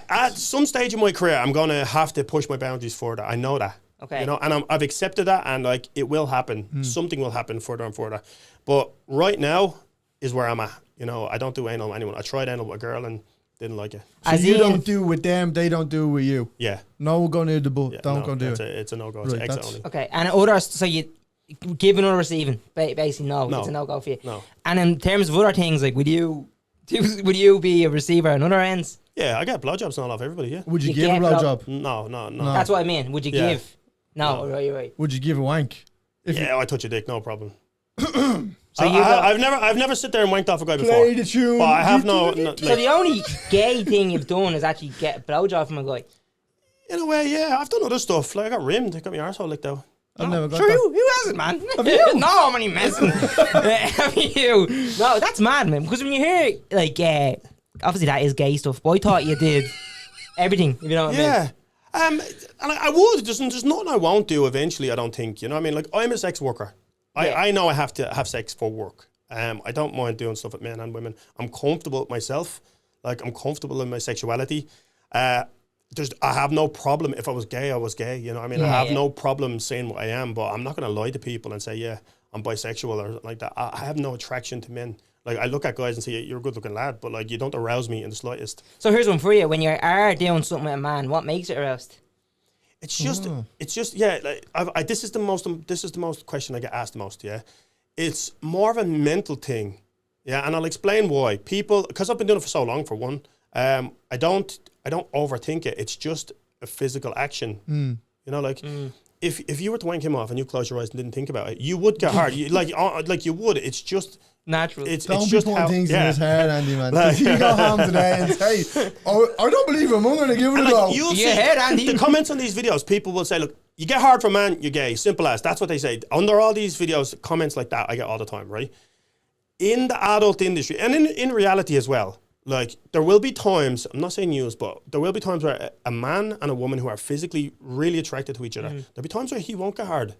At some stage in my career, I'm gonna have to push my boundaries further. I know that. Okay. You know, and I've accepted that, and like it will happen. Something will happen further and further. But right now is where I'm at. You know, I don't do anal with anyone. I tried anal with a girl and didn't like it. So you don't do with them, they don't do with you. Yeah. No go near the butt. Don't go do it. It's a no go. It's an exit only. Okay, and others. So you. Giving or receiving, basically, no, it's a no-go for you. No. And in terms of other things, like, would you be a receiver on other ends? Yeah, I get blowjobs and all off everybody, yeah. Would you give a blowjob? No. That's what I mean. Would you give? No, right. Would you give a wank? I touch a dick, no problem. I've never sit there and wanked off a guy before. Play the tune. But I have no so the only gay thing you've done is actually get a blowjob from a guy? In a way, yeah. I've done other stuff. Like I got rimmed, I got my arsehole licked out. I've never got sure, that. who hasn't, man? Have you? No, I'm only messing. Have you? No, that's mad, man. Because when you hear, like, obviously that is gay stuff, but I thought you did everything, if you know what I mean. Yeah. And I would. There's nothing I won't do eventually, I don't think. You know what I mean? Like, I'm a sex worker. I know I have to have sex for work. I don't mind doing stuff with men and women. I'm comfortable with myself. Like, I'm comfortable in my sexuality. I have no problem if I was gay, you know what I mean? I have no problem saying what I am, but I'm not going to lie to people and say, yeah, I'm bisexual or something like that. I have no attraction to men. Like, I look at guys and say, you're a good looking lad, but like, you don't arouse me in the slightest. So here's one for you. When you are doing something with a man, what makes it aroused? It's just, yeah, like, this is the most question I get asked the most, yeah? It's more of a mental thing, yeah? And I'll explain why. People, because I've been doing it for so long, for one, I don't overthink it. It's just a physical action. You know, like if you were to wank him off and you close your eyes and didn't think about it, you would get hard. Like you would. It's just natural. Don't be putting things in his head, Andy, man. Like, you go home today and say, "Oh, I don't believe him. I'm going to give it a go." You'll see the comments on these videos. People will say, "Look, you get hard for a man, you're gay. Simple as." That's what they say. Under all these videos, comments like that I get all the time, right? In the adult industry and in reality as well. Like, there will be times, I'm not saying news, but there will be times where a man and a woman who are physically really attracted to each other, there'll be times where he won't get hard.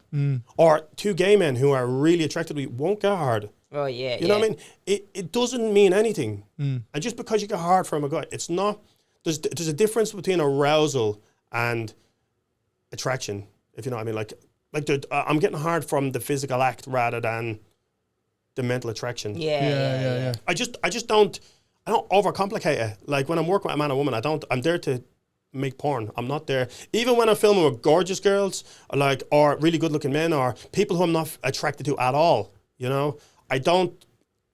Or two gay men who are really attracted to each other won't get hard. Oh, yeah. You know what I mean? It doesn't mean anything. And just because you get hard from a guy, it's not, there's a difference between arousal and attraction, if you know what I mean. Like I'm getting hard from the physical act rather than the mental attraction. Yeah. I just don't overcomplicate it. Like, when I'm working with a man or woman, I'm there to make porn. I'm not there. Even when I'm filming with gorgeous girls, or really good looking men, or people who I'm not attracted to at all, you know, I don't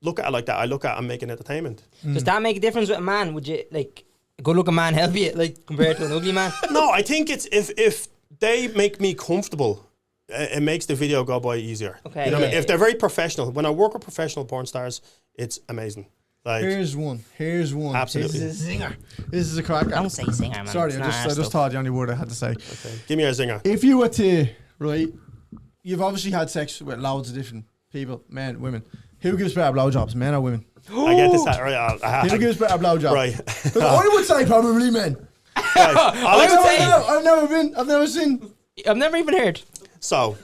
look at it like that. I look at I'm making entertainment. Does that make a difference with a man? Would you, like, a good looking man help you, like, compared to an ugly man? No, I think it's if they make me comfortable, it makes the video go by easier. Okay. You know what I mean? If they're very professional, when I work with professional porn stars, it's amazing. Like, here's one. Absolutely. This is a zinger. This is a cracker. Don't say singer, man. Sorry, I just thought the only word I had to say. Okay. Give me a zinger. If you were to, right, you've obviously had sex with loads of different people, men, women. Who gives better blowjobs, men or women? I get this right. Who gives better blowjobs? Right. I would say probably men. Right. I've never even heard. So,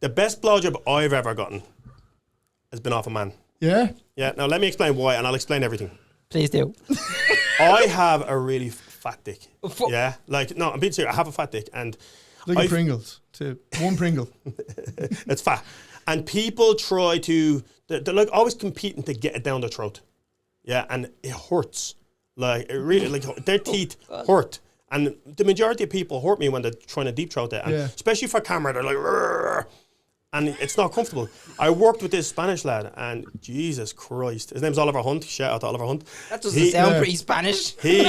the best blowjob I've ever gotten has been off a man. Yeah? Yeah. Now, let me explain why, and I'll explain everything. Please do. I have a really fat dick. Yeah? Like, no, I'm being serious. I have a fat dick, and... Like Pringles, too. One Pringle. It's fat. And people try to... They're like always competing to get it down their throat. Yeah, and it hurts. Like, it really... Like, their teeth hurt. And the majority of people hurt me when they're trying to deep throat it. And especially for camera, they're like... Rrr, and it's not comfortable. I worked with this Spanish lad, and Jesus Christ. His name's Oliver Hunt. Shout out to Oliver Hunt. That doesn't sound pretty Spanish. He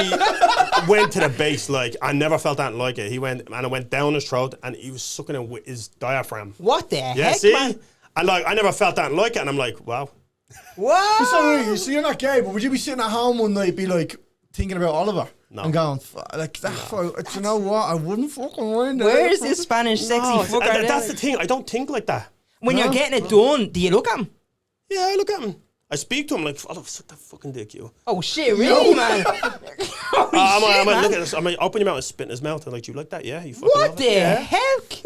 went to the base, like, I never felt that like it. He went, and it went down his throat, and he was sucking it with his diaphragm. What the heck, see? man? And, like, I never felt that like it, and I'm like, wow. What? So you're not gay, but would you be sitting at home one night, be like, thinking about Oliver? No. And going, like, that you know what? I wouldn't fucking mind that. Where is this Spanish sexy fucker? That's the thing. I don't think like that. When you're getting it done, do you look at him? Yeah, I look at him. I speak to him like, oh, suck that fucking dick, you. Oh, shit, really, man? I might look at this. I might open your mouth and spit in his mouth. And like, you like that? Yeah, you fucking what the heck,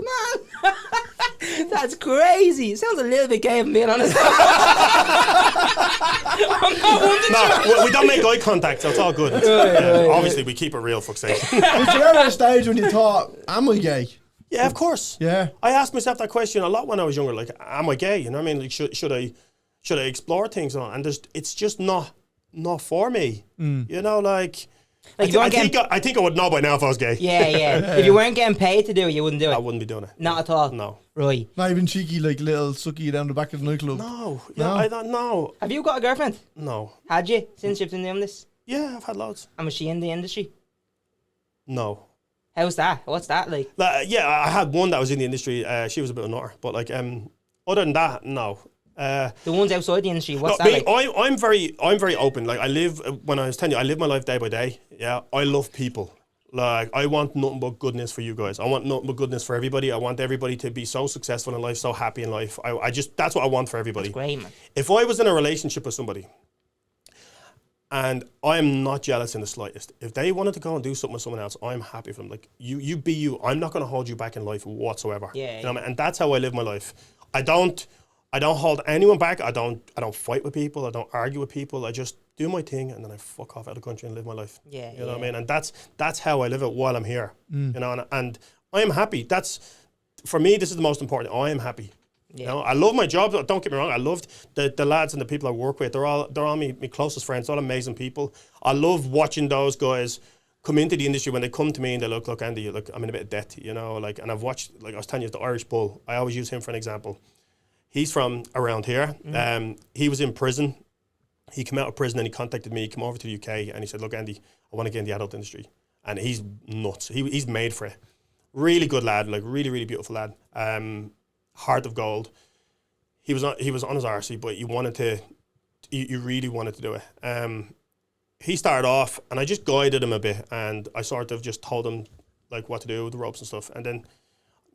man? That's crazy. It sounds a little bit gay, if I'm being honest. No, we don't make eye contact, so it's all good. Right, obviously, we keep it real, fuck's sake. Was there ever a stage when you thought, am I gay? Yeah, of course. Yeah. I asked myself that question a lot when I was younger. Like, am I gay? You know what I mean? Like, should I explore things? And it's just not for me. You know, like I think I would know by now if I was gay. Yeah. If you weren't getting paid to do it, you wouldn't do it. I wouldn't be doing it. Not at all. No. Right. Not even cheeky, like little sucky down the back of the nightclub. No. Yeah, I don't know. Have you got a girlfriend? No. Had you since you've been doing this? Yeah, I've had loads. And was she in the industry? No. How's that? What's that like? Yeah, I had one that was in the industry. She was a bit of a nutter, but like other than that, no. The ones outside the industry, what's that like? I'm very open. Like, when I was telling you, I live my life day by day. Yeah, I love people. Like, I want nothing but goodness for you guys. I want nothing but goodness for everybody. I want everybody to be so successful in life, so happy in life. That's what I want for everybody. That's great, man. If I was in a relationship with somebody, and I am not jealous in the slightest. If they wanted to go and do something with someone else, I'm happy for them. Like, you be you. I'm not going to hold you back in life whatsoever. Yeah. You know what I mean? And that's how I live my life. I don't hold anyone back. I don't fight with people. I don't argue with people. I just do my thing, and then I fuck off out of the country and live my life. Yeah. You know what I mean? And that's how I live it while I'm here. You know, and I am happy. For me, this is the most important. I am happy. Yeah. You know, I love my job. Don't get me wrong. I loved the lads and the people I work with. They're all my closest friends. All amazing people. I love watching those guys come into the industry. When they come to me and they look, Andy, look, I'm in a bit of debt. You know, like, and I've watched, like I was telling you, the Irish Bull. I always use him for an example. He's from around here. He was in prison. He came out of prison and he contacted me. He came over to the UK and he said, "Look, Andy, I want to get in the adult industry." And he's nuts. He's made for it. Really good lad. Like, really, really beautiful lad. Heart of gold. He was on his RC, but you really wanted to do it. He started off, and I just guided him a bit, and I sort of just told him like what to do with the ropes and stuff. And then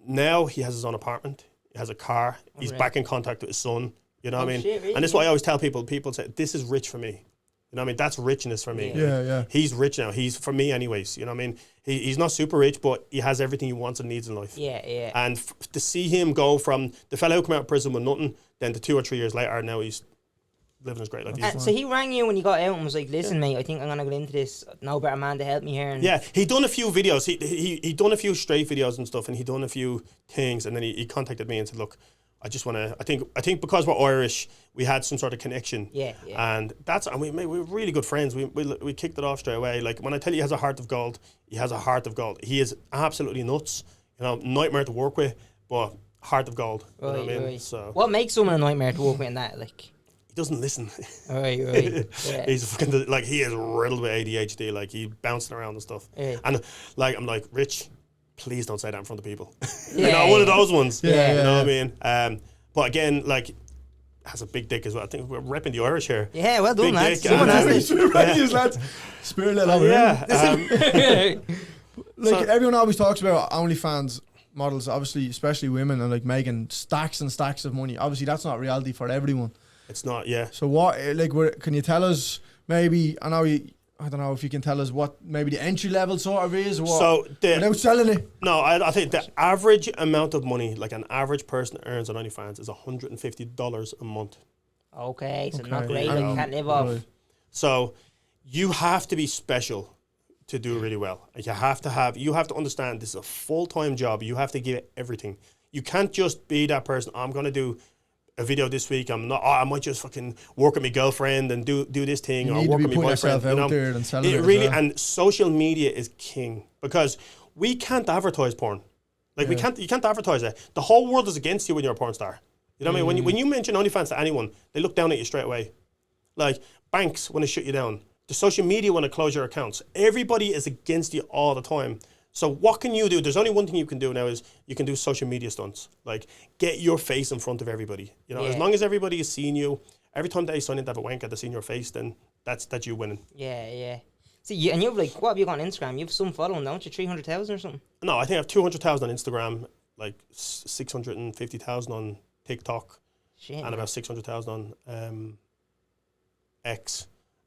now he has his own apartment. He has a car. He's back in contact with his son. You know what I mean? Shit, really? And this is what I always tell people. People say, "This is rich for me." You know what I mean? That's richness for me. Yeah. He's rich now. He's, for me anyways, you know what I mean? He's not super rich, but he has everything he wants and needs in life. Yeah. And to see him go from the fellow who came out of prison with nothing, then to 2 or 3 years later, now he's living his great life. So he rang you when you got out and was like, "Listen, mate, I think I'm going to go into this. No better man to help me here." And yeah, he done a few videos. He done a few straight videos and stuff, and he done a few things, and then he contacted me and said, "Look, I just want to. I think because we're Irish, we had some sort of connection. Yeah. And we were really good friends. We kicked it off straight away. Like, when I tell you he has a heart of gold, he has a heart of gold. He is absolutely nuts. You know, nightmare to work with, but heart of gold. You know what I mean? Right. So what makes someone a nightmare to work with in that? Like, he doesn't listen. Right. Yeah. He's fucking he is riddled with ADHD. Like, he bouncing around and stuff. Yeah. And like, I'm like, Rich, please don't say that in front of people. Yeah, one of those ones. Yeah, you know what I mean? But again, like, has a big dick as well. I think we're repping the Irish here. Yeah, well done, Big lads. dick, Someone has it. lads. Spirit let over Yeah. Like, everyone always talks about OnlyFans models, obviously, especially women, and like making stacks and stacks of money. Obviously, that's not reality for everyone. It's not, yeah. So what, like, can you tell us maybe, I don't know if you can tell us what maybe the entry level sort of is, or what, So without selling it. No, I think the average amount of money, like an average person earns on OnlyFans, is $150 a month. Okay, so not great. Like, you can't live off. Right. So you have to be special to do really well. Like, you have to understand this is a full-time job. You have to give it everything. You can't just be that person. I'm going to do a video this week. I might just fucking work with my girlfriend and do this thing, or work with my boyfriend. You out there and selling it really, well. and social media is king, because we can't advertise porn. Like, you can't advertise it. The whole world is against you when you're a porn star. You know what I mean? When you mention OnlyFans to anyone, they look down at you straight away. Like, banks want to shut you down. The social media want to close your accounts. Everybody is against you all the time. So what can you do? There's only one thing you can do now, is you can do social media stunts. Like, get your face in front of everybody. You know, as long as everybody is seeing you, every time they sign in to have a wank at the seeing your face, then that's you winning. Yeah. See, and you've, like, what have you got on Instagram? You have some following, don't you? 300,000 or something? No, I think I have 200,000 on Instagram, like 650,000 on TikTok, Shit, and man. about 600,000 on X,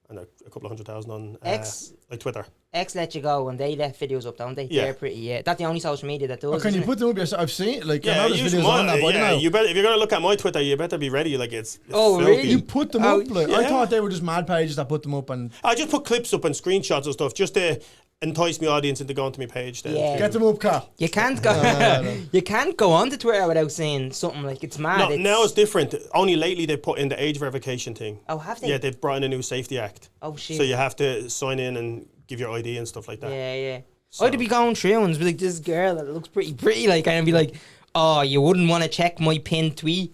and a couple of 100,000 on X, like Twitter. X let you go and they left videos up, don't they? Yeah. They're pretty, yeah. That's the only social media that does. Or can you isn't put them up yourself? I've seen, like, I know there's use videos on that, but I don't know. you better, if you're gonna look at my Twitter, you better be ready. Like, it's Oh, filthy. really? You put them Oh, up, like, yeah. I thought they were just mad pages that put them up, and I just put clips up and screenshots and stuff just to entice my audience into going to my page. Then. Yeah. get them up, Carl. You can't go. No. You can't go on to Twitter without saying something like it's mad. No, now it's different. Only lately they put in the age verification thing. Oh, have they? Yeah, they've brought in a new safety act. Oh shit. So you have to sign in and give your ID and stuff like that. Yeah. So- I'd be going through and be like, this girl that looks pretty, like, and I'd be like, oh, you wouldn't want to check my pinned tweet.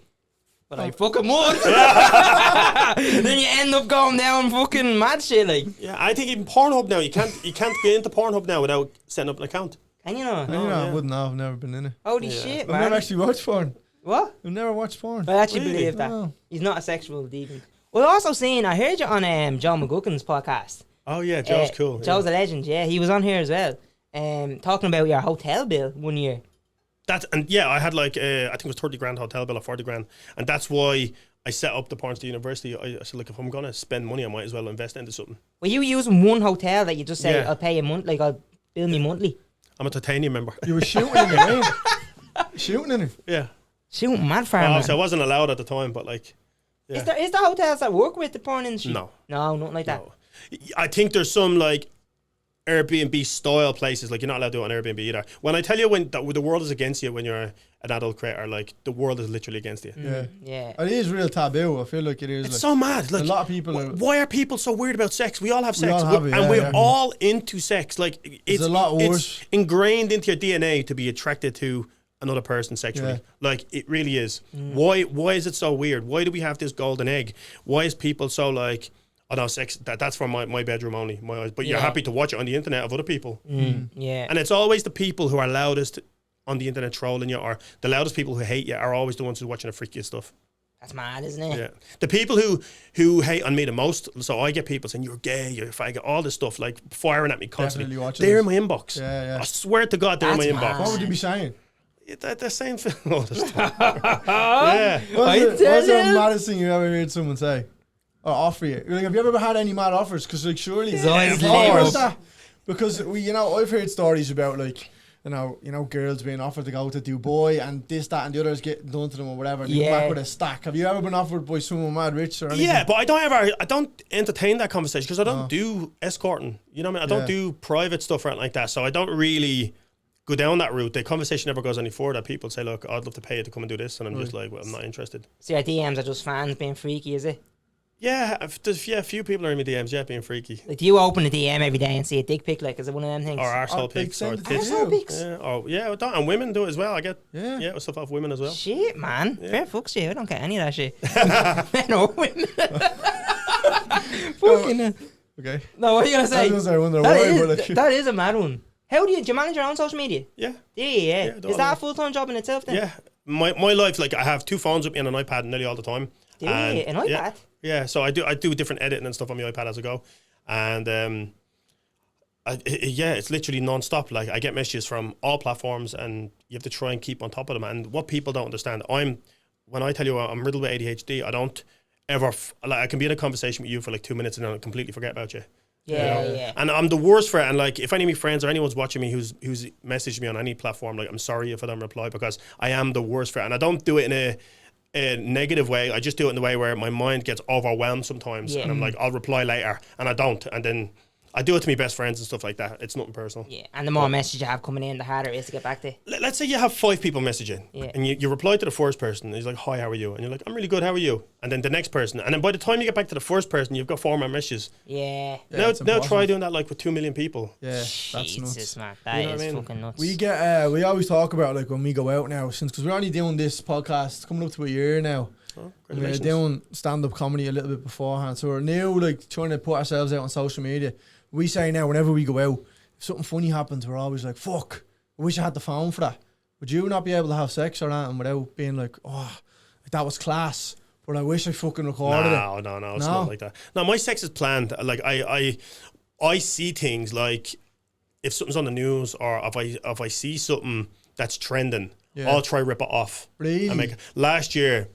But I fucking would. Then you end up going down fucking mad shit, like. Yeah, I think even Pornhub now, you can't get into Pornhub now without setting up an account. Can you know? I wouldn't know. I've never been in it. Holy shit, I've man. never actually watched porn. What? I've never watched porn. I actually Really? believe that. Oh. He's not a sexual deviant. Well, also saying, I heard you on Joe McGuckin's podcast. Oh yeah, Joe's cool. Joe's a legend, yeah. He was on here as well. Talking about your hotel bill one year. I had like I think it was 30 grand hotel bill or 40 grand, and that's why I set up the Porn State University. I said, look, if I'm gonna spend money, I might as well invest into something. Were you using one hotel that you just say, Yeah. I'll pay a month, like I'll bill me monthly? I'm a titanium member. You were shooting in it, right? Shooting in it. Yeah. Shooting mad farmer. Obviously, I wasn't allowed at the time, but like, yeah. Is there hotels that work with the porn industry? No. No, nothing like that. No. I think there's some like Airbnb style places, like you're not allowed to do it on Airbnb either. When I tell you when the world is against you when you're an adult creator, like the world is literally against you. Yeah. It is real taboo. I feel like it is. It's like, so mad. Like, a lot of people are. why are people so weird about sex? We all have sex, all have it, and yeah, we're yeah. all into sex. Like it's a lot it's worse. ingrained into your DNA to be attracted to another person sexually. Yeah. Like it really is. Why is it so weird? Why do we have this golden egg? Why is people so like, oh no, sex that's for my bedroom only, my eyes. But you're happy to watch it on the internet of other people. Yeah. And it's always the people who are loudest on the internet trolling you, or the loudest people who hate you are always the ones who are watching the freakiest stuff. That's mad, isn't it? Yeah. The people who hate on me the most, so I get people saying, you're gay, you're a faggot, all this stuff, like firing at me constantly. Definitely watching They're in this. my inbox. Yeah. I swear to God, they're in my That's inbox. mad. What would you be saying? They're saying all this stuff. Yeah. What's the maddest thing you ever heard someone say? Or offer you? Like, have you ever had any mad offers? Because like surely His eyes Of lit course. up. Because I've heard stories about like you know girls being offered to go to Dubai and this, that, and the others getting done to them or whatever. And they come Yeah. back with a stack. Have you ever been offered by someone mad rich or anything? Yeah, but I don't entertain that conversation because I don't do escorting. You know what I mean? I don't do private stuff or anything like that. So I don't really go down that route. The conversation never goes any further. People say, look, I'd love to pay you to come and do this. And I'm just like, well, I'm not interested. So your DMs are just fans being freaky, is it? Yeah, there's a few people are in my DMs, being freaky. Like, do you open a DM every day and see a dick pic? Like, is it one of them things? Or arsehole they pics. send Or it to tits. you. Arsehole pics? Yeah, and women do it as well. I get stuff off women as well. Shit, man. Fair fuck shit. I don't get any of that shit. Men or women. Fucking hell. Okay. No, what are you going to say? I was gonna say, I wonder why, but like, That is a mad one. How do you manage your own social media? Yeah. Yeah. Is that a full-time job in itself then? Yeah. My life, like, I have 2 phones with me and an iPad nearly all the time. An iPad? Yeah. So I do different editing and stuff on my iPad as I go. And it's literally non-stop. Like, I get messages from all platforms and you have to try and keep on top of them. And what people don't understand, when I tell you I'm riddled with ADHD, I don't ever, I can be in a conversation with you for like 2 minutes and then I'll completely forget about you. Yeah. And I'm the worst for it. And like, if any of my friends or anyone's watching me who's messaged me on any platform, like, I'm sorry if I don't reply, because I am the worst for it. And I don't do it in a negative way. I just do it in the way where my mind gets overwhelmed sometimes. And I'm like, I'll reply later, and I don't. And then I do it to my best friends and stuff like that. It's nothing personal. Yeah, and the more messages you have coming in, the harder it is to get back to. Let's say you have 5 people messaging, and you reply to the first person, and he's like, hi, how are you? And you're like, I'm really good, how are you? And then the next person, and then by the time you get back to the first person, you've got 4 more messages. Yeah. Now try doing that like with 2 million people. Yeah, that's nuts. Man, that is fucking nuts. We always talk about, like, when we go out now, because we're only doing this podcast coming up to a year now. Oh, we're doing stand-up comedy a little bit beforehand, so we're now like trying to put ourselves out on social media. We say now, whenever we go out, if something funny happens, we're always like, fuck, I wish I had the phone for that. Would you not be able to have sex or that, and without being like, oh, that was class, but I wish I fucking recorded it? No, it's not like that. No, my sex is planned. Like, I see things, like, if something's on the news, or if I see something that's trending, I'll try rip it off. Really? Last year...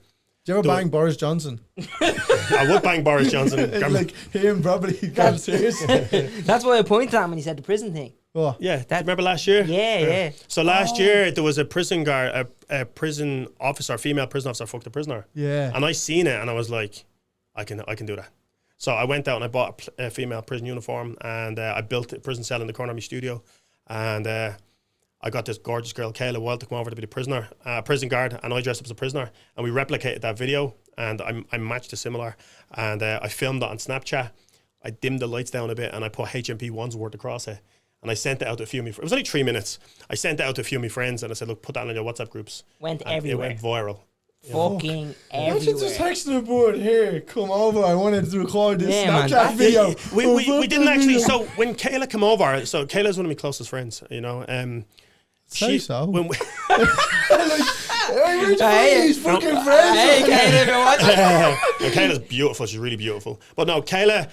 Did you ever bang Boris Johnson? I would bang Boris Johnson. Like, him probably got serious. That's why I pointed at him when he said the prison thing. Oh. Yeah, remember last year? Yeah. So last year there was a prison guard, a prison officer, female prison officer, fucked a prisoner. Yeah. And I seen it, and I was like, I can do that. So I went out and I bought a female prison uniform, and I built a prison cell in the corner of my studio, and I got this gorgeous girl, Kayla Wild, to come over to be the prison guard, and I dressed up as a prisoner, and we replicated that video, and I matched a similar, and I filmed it on Snapchat. I dimmed the lights down a bit, and I put HMP Wandsworth across it, and I sent it out to a few of my friends. It was only 3 minutes. I sent it out to a few of my friends, and I said, look, put that on your WhatsApp groups. Went everywhere. It went viral. Fucking everywhere. I should just text the board, here, come over, I wanted to record this Snapchat video. We didn't actually, so when Kayla came over, so Kayla's one of my closest friends, you know, Say so. When we he's fucking friends. Hey, Kayla, if you're watching. Kayla's beautiful. She's really beautiful. But no, Kayla,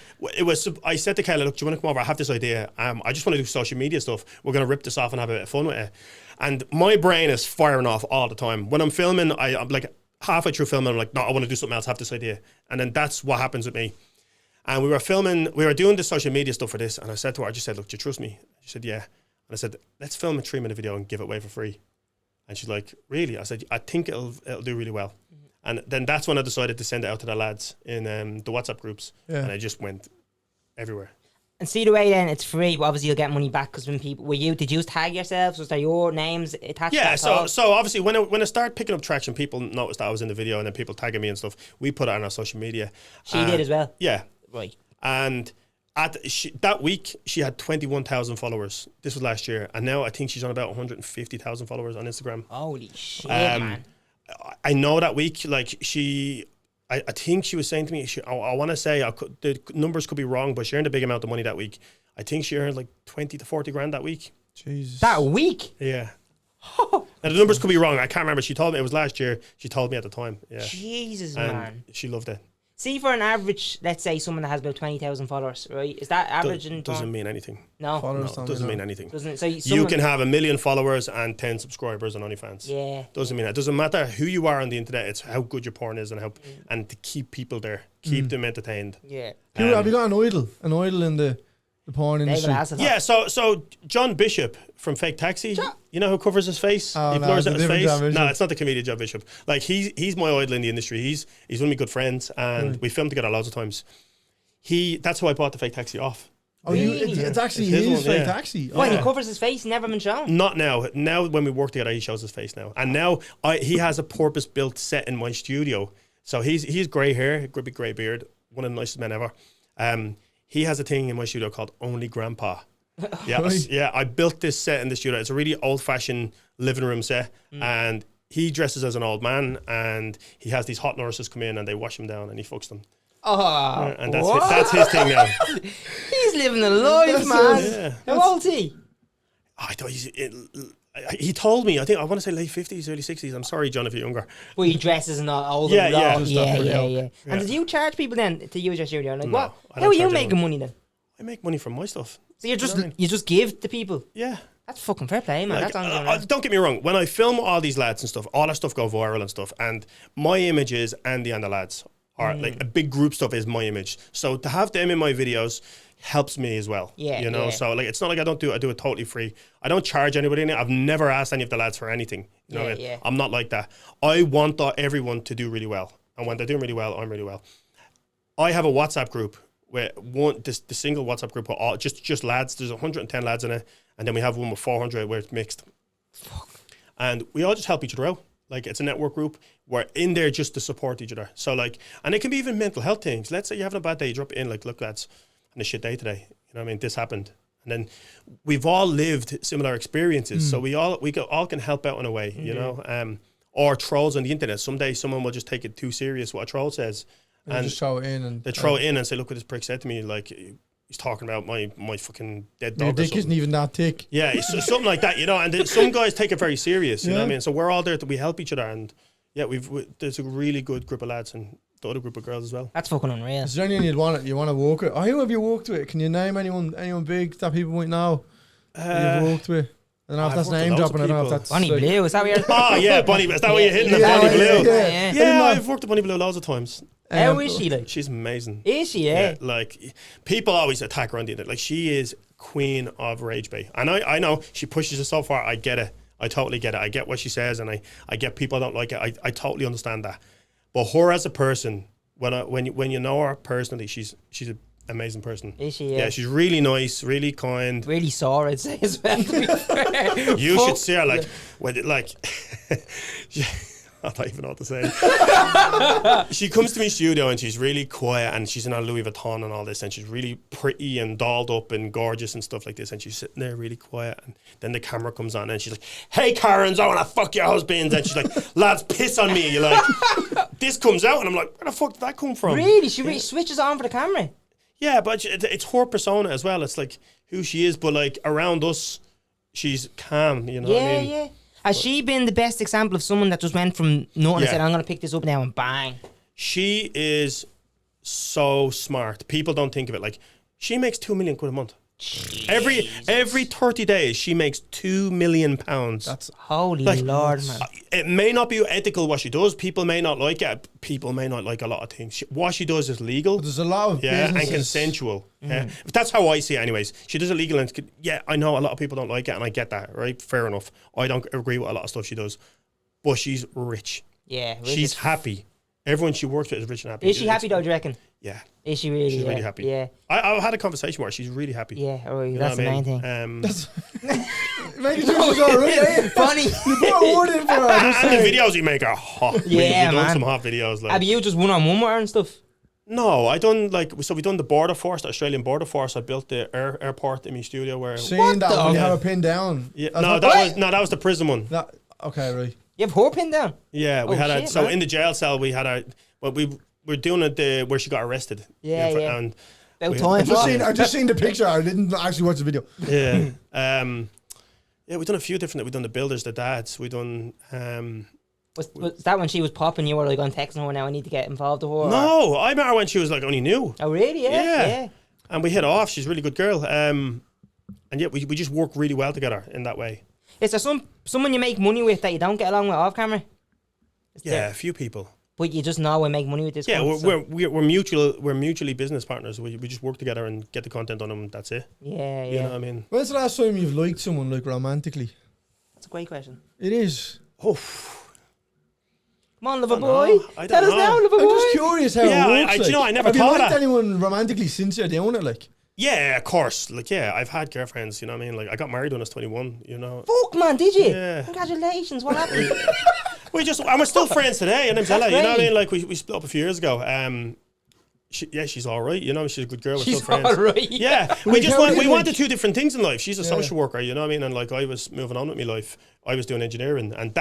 I said to Kayla, look, do you want to come over? I have this idea. I just want to do social media stuff. We're going to rip this off and have a bit of fun with it. And my brain is firing off all the time. When I'm filming, I'm like halfway through filming, I'm like, no, I want to do something else. I have this idea. And then that's what happens with me. And we were doing the social media stuff for this. And I said to her, I just said, look, do you trust me? She said, yeah. And I said, let's film a 3-minute video and give it away for free. And she's like, really? I said, I think it'll do really well. Mm-hmm. And then that's when I decided to send it out to the lads in the WhatsApp groups. Yeah. And it just went everywhere. And see the way then it's free, but obviously you'll get money back, because when people, did you tag yourselves? Was there your names attached to that? Yeah, so obviously when it started picking up traction, people noticed that I was in the video, and then people tagging me and stuff. We put it on our social media. She did as well? Yeah. Right. And that week, she had 21,000 followers. This was last year. And now I think she's on about 150,000 followers on Instagram. Holy shit, man. I know that week, like, I think she was saying to me, I want to say, the numbers could be wrong, but she earned a big amount of money that week. I think she earned like 20 to 40 grand that week. Jesus. That week? Yeah. Now, the numbers could be wrong. I can't remember. She told me it was last year. She told me at the time. Yeah. Jesus, and man. She loved it. See, for an average, let's say someone that has about 20,000 followers, right? Is that average? Doesn't mean anything. No, doesn't mean anything. Doesn't it? So you can have 1 million followers and 10 subscribers on OnlyFans. Yeah. Doesn't mean that. Doesn't matter who you are on the internet. It's how good your porn is, and and to keep people there, keep them entertained. Yeah. Have you got an idol in the porn industry? Yeah. So John Bishop from Fake Taxi, you know who covers his face? Oh, he blurs out his face. No, it's not the comedian John Bishop. Like, he's my idol in the industry. He's one of my good friends, and we filmed together loads of times. That's how I bought the Fake Taxi off. Oh, really? It's actually his Fake Taxi. Why, he covers his face, never been shown? Not now. Now, when we work together, he shows his face now. And now he has a purpose-built set in my studio. So he's grey hair, big grey beard, one of the nicest men ever. He has a thing in my studio called Only Grandpa. Yeah, I built this set in the studio. It's a really old-fashioned living room set, and he dresses as an old man, and he has these hot nurses come in, and they wash him down, and he fucks them. Oh, and that's his thing now. He's living a life, man. Yeah. How old is he? I thought he told me, I think I want to say late 50s, early 60s. I'm sorry, John, if you're younger. But he dresses and all Yeah, yeah. And did you charge people then to use your studio? Like, No, what? I How don't are you charge making anyone. money then? I make money from my stuff. So you're just know what I mean? you just give to people. Yeah. That's fucking fair play, man. Like, That's unreal. don't get me wrong. When I film all these lads and stuff, all that stuff go viral and stuff. And my image is Andy and the lads. Or like a big group stuff is my image. So to have them in my videos helps me as well. Yeah, You know, yeah. so like it's not like I don't do it. I do it totally free. I don't charge anybody in it. I've never asked any of the lads for anything. You know what I mean? Yeah. I'm not like that. I want everyone to do really well. And when they're doing really well, I'm really well. I have a WhatsApp group where the single WhatsApp group with all just lads. There's 110 lads in it, and then we have one with 400 where it's mixed. Fuck. And we all just help each other out. Like it's a network group. We're in there just to support each other. So like, and it can be even mental health things. Let's say you're having a bad day, you drop it in like, look lads, and a shit day today. You know what I mean? This happened. And then we've all lived similar experiences. So we all can help out in a way, you know? Or trolls on the internet. Someday someone will just take it too serious what a troll says. And just throw it in. And they throw it in and say, look what this prick said to me. Like, he's talking about my fucking dead your dog. dick isn't even that thick. Yeah, it's something like that, you know. And some guys take it very serious, you know what I mean? So we're all there we help each other. And yeah, there's a really good group of lads and the other group of girls as well. That's fucking unreal. Is there anyone you want to work with? Who have you worked with? Can you name anyone big that people might know that you've worked with? I don't know if I've that's worked with name loads dropping. of I don't know if people. that's Bonnie like, Blue, is that what you're Oh yeah, Bonnie. Is that what you're hitting? Yeah, Bonnie Blue. Yeah. Yeah, I've worked with Bonnie Blue loads of times. How is she like? She's amazing. Is she, yeah? Like people always attack her on the internet. Like she is queen of rage bait. And I know she pushes it so far. I get it. I totally get it. I get what she says, and I get people don't like it. I totally understand that. But her as a person, when you know her personally, she's an amazing person. Is she? Yeah, she's really nice, really kind. Really sore, I'd say as well. To be fair. You should see her I don't even know what to say. She comes to my studio and she's really quiet and she's in her Louis Vuitton and all this and she's really pretty and dolled up and gorgeous and stuff like this and she's sitting there really quiet and then the camera comes on and she's like, hey Karens, I want to fuck your husbands, and she's like, lads, piss on me. You're like, this comes out and I'm like, where the fuck did that come from? Really? She really switches on for the camera? Yeah, but it's her persona as well. It's like who she is, but like around us, she's calm, you know what I mean? Yeah. Has she been the best example of someone that just went from nothing and said, I'm going to pick this up now and bang? She is so smart. People don't think of it. Like, she makes £2 million a month. Every 30 days, she makes £2 million. That's Holy Like, Lord, man. It may not be ethical what she does. People may not like it. People may not like a lot of things. What she does is legal. there's a lot of Yeah, and businesses. consensual. Yeah. That's how I see it anyways. She does it legal and yeah, I know a lot of people don't like it and I get that, right? Fair enough. I don't agree with a lot of stuff she does. But she's rich. Yeah. She's happy. Everyone she works with is rich and happy. Is she happy though, do you reckon? Yeah. Is she really? She's really happy. Yeah. I had a conversation with her. She's really happy. Yeah, oh, You know that's the what I main mean? thing. Making sure she's all right. Funny. You put a word in for her. Just And the say, videos we make are hot. Yeah, We've done man. some hot videos. Like. Have you just one-on-one with her and stuff? No, I done we done the border force, the Australian border force. I built the airport in my studio where. Seeing that the- when you Yeah. have a pin down. Yeah, That's no, not- that was the prison one. Okay, right. You have her pinned down? Yeah, we Oh, had shit, so man. in the jail cell we had we're doing it where she got arrested. Yeah, yeah. And About we- time. I just seen the picture. I didn't actually watch the video. yeah, yeah, we done a few different. We done the builders, the dads. We done. Was that when she was popping, you were like on texting her now, I need to get involved with her? or- No, I met her when she was like only new. Oh, really? Yeah. And we hit off. She's a really good girl. And yeah, we just work really well together in that way. Is there someone you make money with that you don't get along with off camera? Yeah, a few people. But you just know we make money with this Yeah, cunt, so- we're mutually business partners. We just work together and get the content on them. That's it. Yeah, You know yeah. what I mean? When's the last time you've liked someone like romantically? That's a great question. It is. Oh, Come on, lover I boy. don't know. I Tell don't us now, know. lover I'm boy. just curious how Yeah, it works. do you know, I never have you thought liked that. anyone romantically since you're doing it? Like, yeah, of course. Like, yeah, I've had girlfriends. You know what I mean? Like, I got married when I was 21. You know. Fuck, man, did you? Yeah. Congratulations, what happened? And we're still friends today. Her name's Ella. You know what I great. mean? Like, we split up a few years ago. She's all right. You know, she's a good girl. We're She's still friends. alright. Yeah, Like, how do we you wanted like- two different things in life. She's a Yeah. social worker, you know what I mean, and like I was moving on with my life. I was doing engineering, and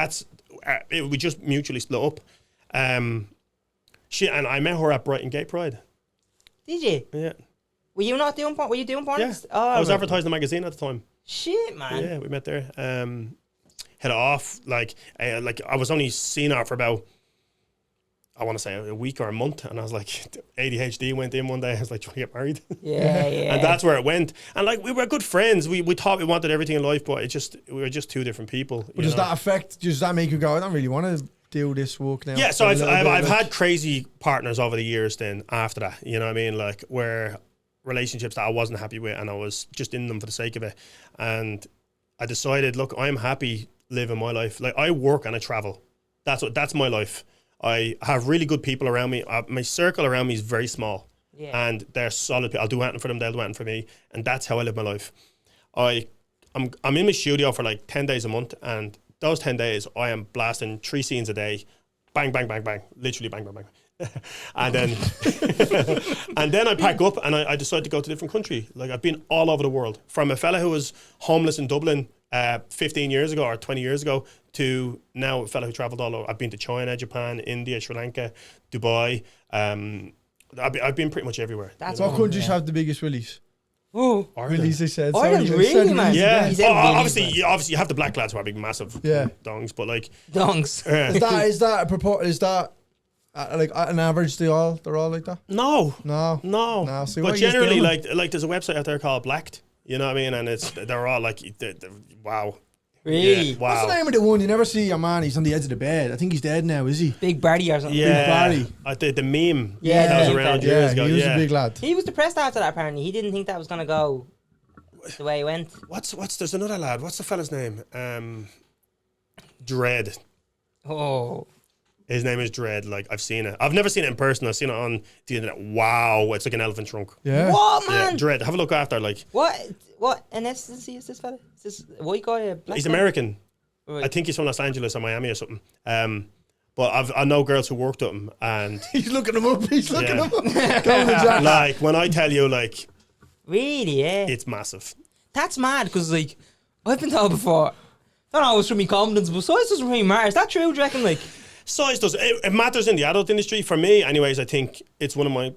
we just mutually split up. I met her at Brighton Gay Pride. Did you? Yeah, Were you not doing porn? Were you doing porn? yeah. Oh, I was right. advertising the magazine at the time. Shit, man. Yeah, we met there. Hit it off. Like I was only seeing her for about, I want to say a week or a month, and I was like, ADHD went in one day. I was like, do you want to get married? Yeah. And that's where it went. And like, we were good friends. We thought we wanted everything in life, but we were just two different people. But does that make you go, I don't really want to do this work now? Yeah, so I've had crazy partners over the years then after that, you know what I mean? Like, where relationships that I wasn't happy with and I was just in them for the sake of it. And I decided, look, I'm happy living my life. Like, I work and I travel. That's my life. I have really good people around me. My circle around me is very small, and they're solid people. I'll do anything for them, they'll do anything for me, and that's how I live my life. I'm in my studio for like 10 days a month, and those 10 days I am blasting 3 scenes a day, bang, bang, bang, bang, literally bang, bang, bang. And then and then I pack up and I decide to go to a different country. Like, I've been all over the world, from a fella who was homeless in Dublin 15 years ago or 20 years ago to now a fella who traveled all over. I've been to China, Japan, India, Sri Lanka, Dubai. I've been pretty much everywhere. What countries have the biggest willies? Oh, Willies, they said. Ireland, really, man? Yeah, He said obviously you have the black lads who are big, massive dongs, but like dongs. Is that like an average? They're all like that? No. See, But generally, like there's a website out there called Blacked. You know what I mean? And they're all like, wow. Really? Yeah, wow. What's the name of the one? You never see your man. He's on the edge of the bed. I think he's dead now. Is he? Big Barry or something. Yeah. Big Barry. The meme. Yeah, that was Big around Barry. years ago. He was a big lad. He was depressed after that. Apparently, he didn't think that was gonna go the way it went. There's another lad. What's the fella's name? Dread. Oh. His name is Dread. Like, I've seen it. I've never seen it in person. I've seen it on the internet. Wow, it's like an elephant trunk. Yeah. What, man? Yeah, Dread. Have a look after. Like, What ethnicity is this fella? Is this a white guy? A black he's guy? American. Right. I think he's from Los Angeles or Miami or something. But I know girls who worked with him, and He's looking him up. Yeah. Like, when I tell you, like, Really? Yeah. it's massive. That's mad because like I've been told before. I don't know, it's from me confidence, but size doesn't really matter. Is that true? Do you reckon? Like, Size does it matters in the adult industry. For me, anyways, I think it's one of my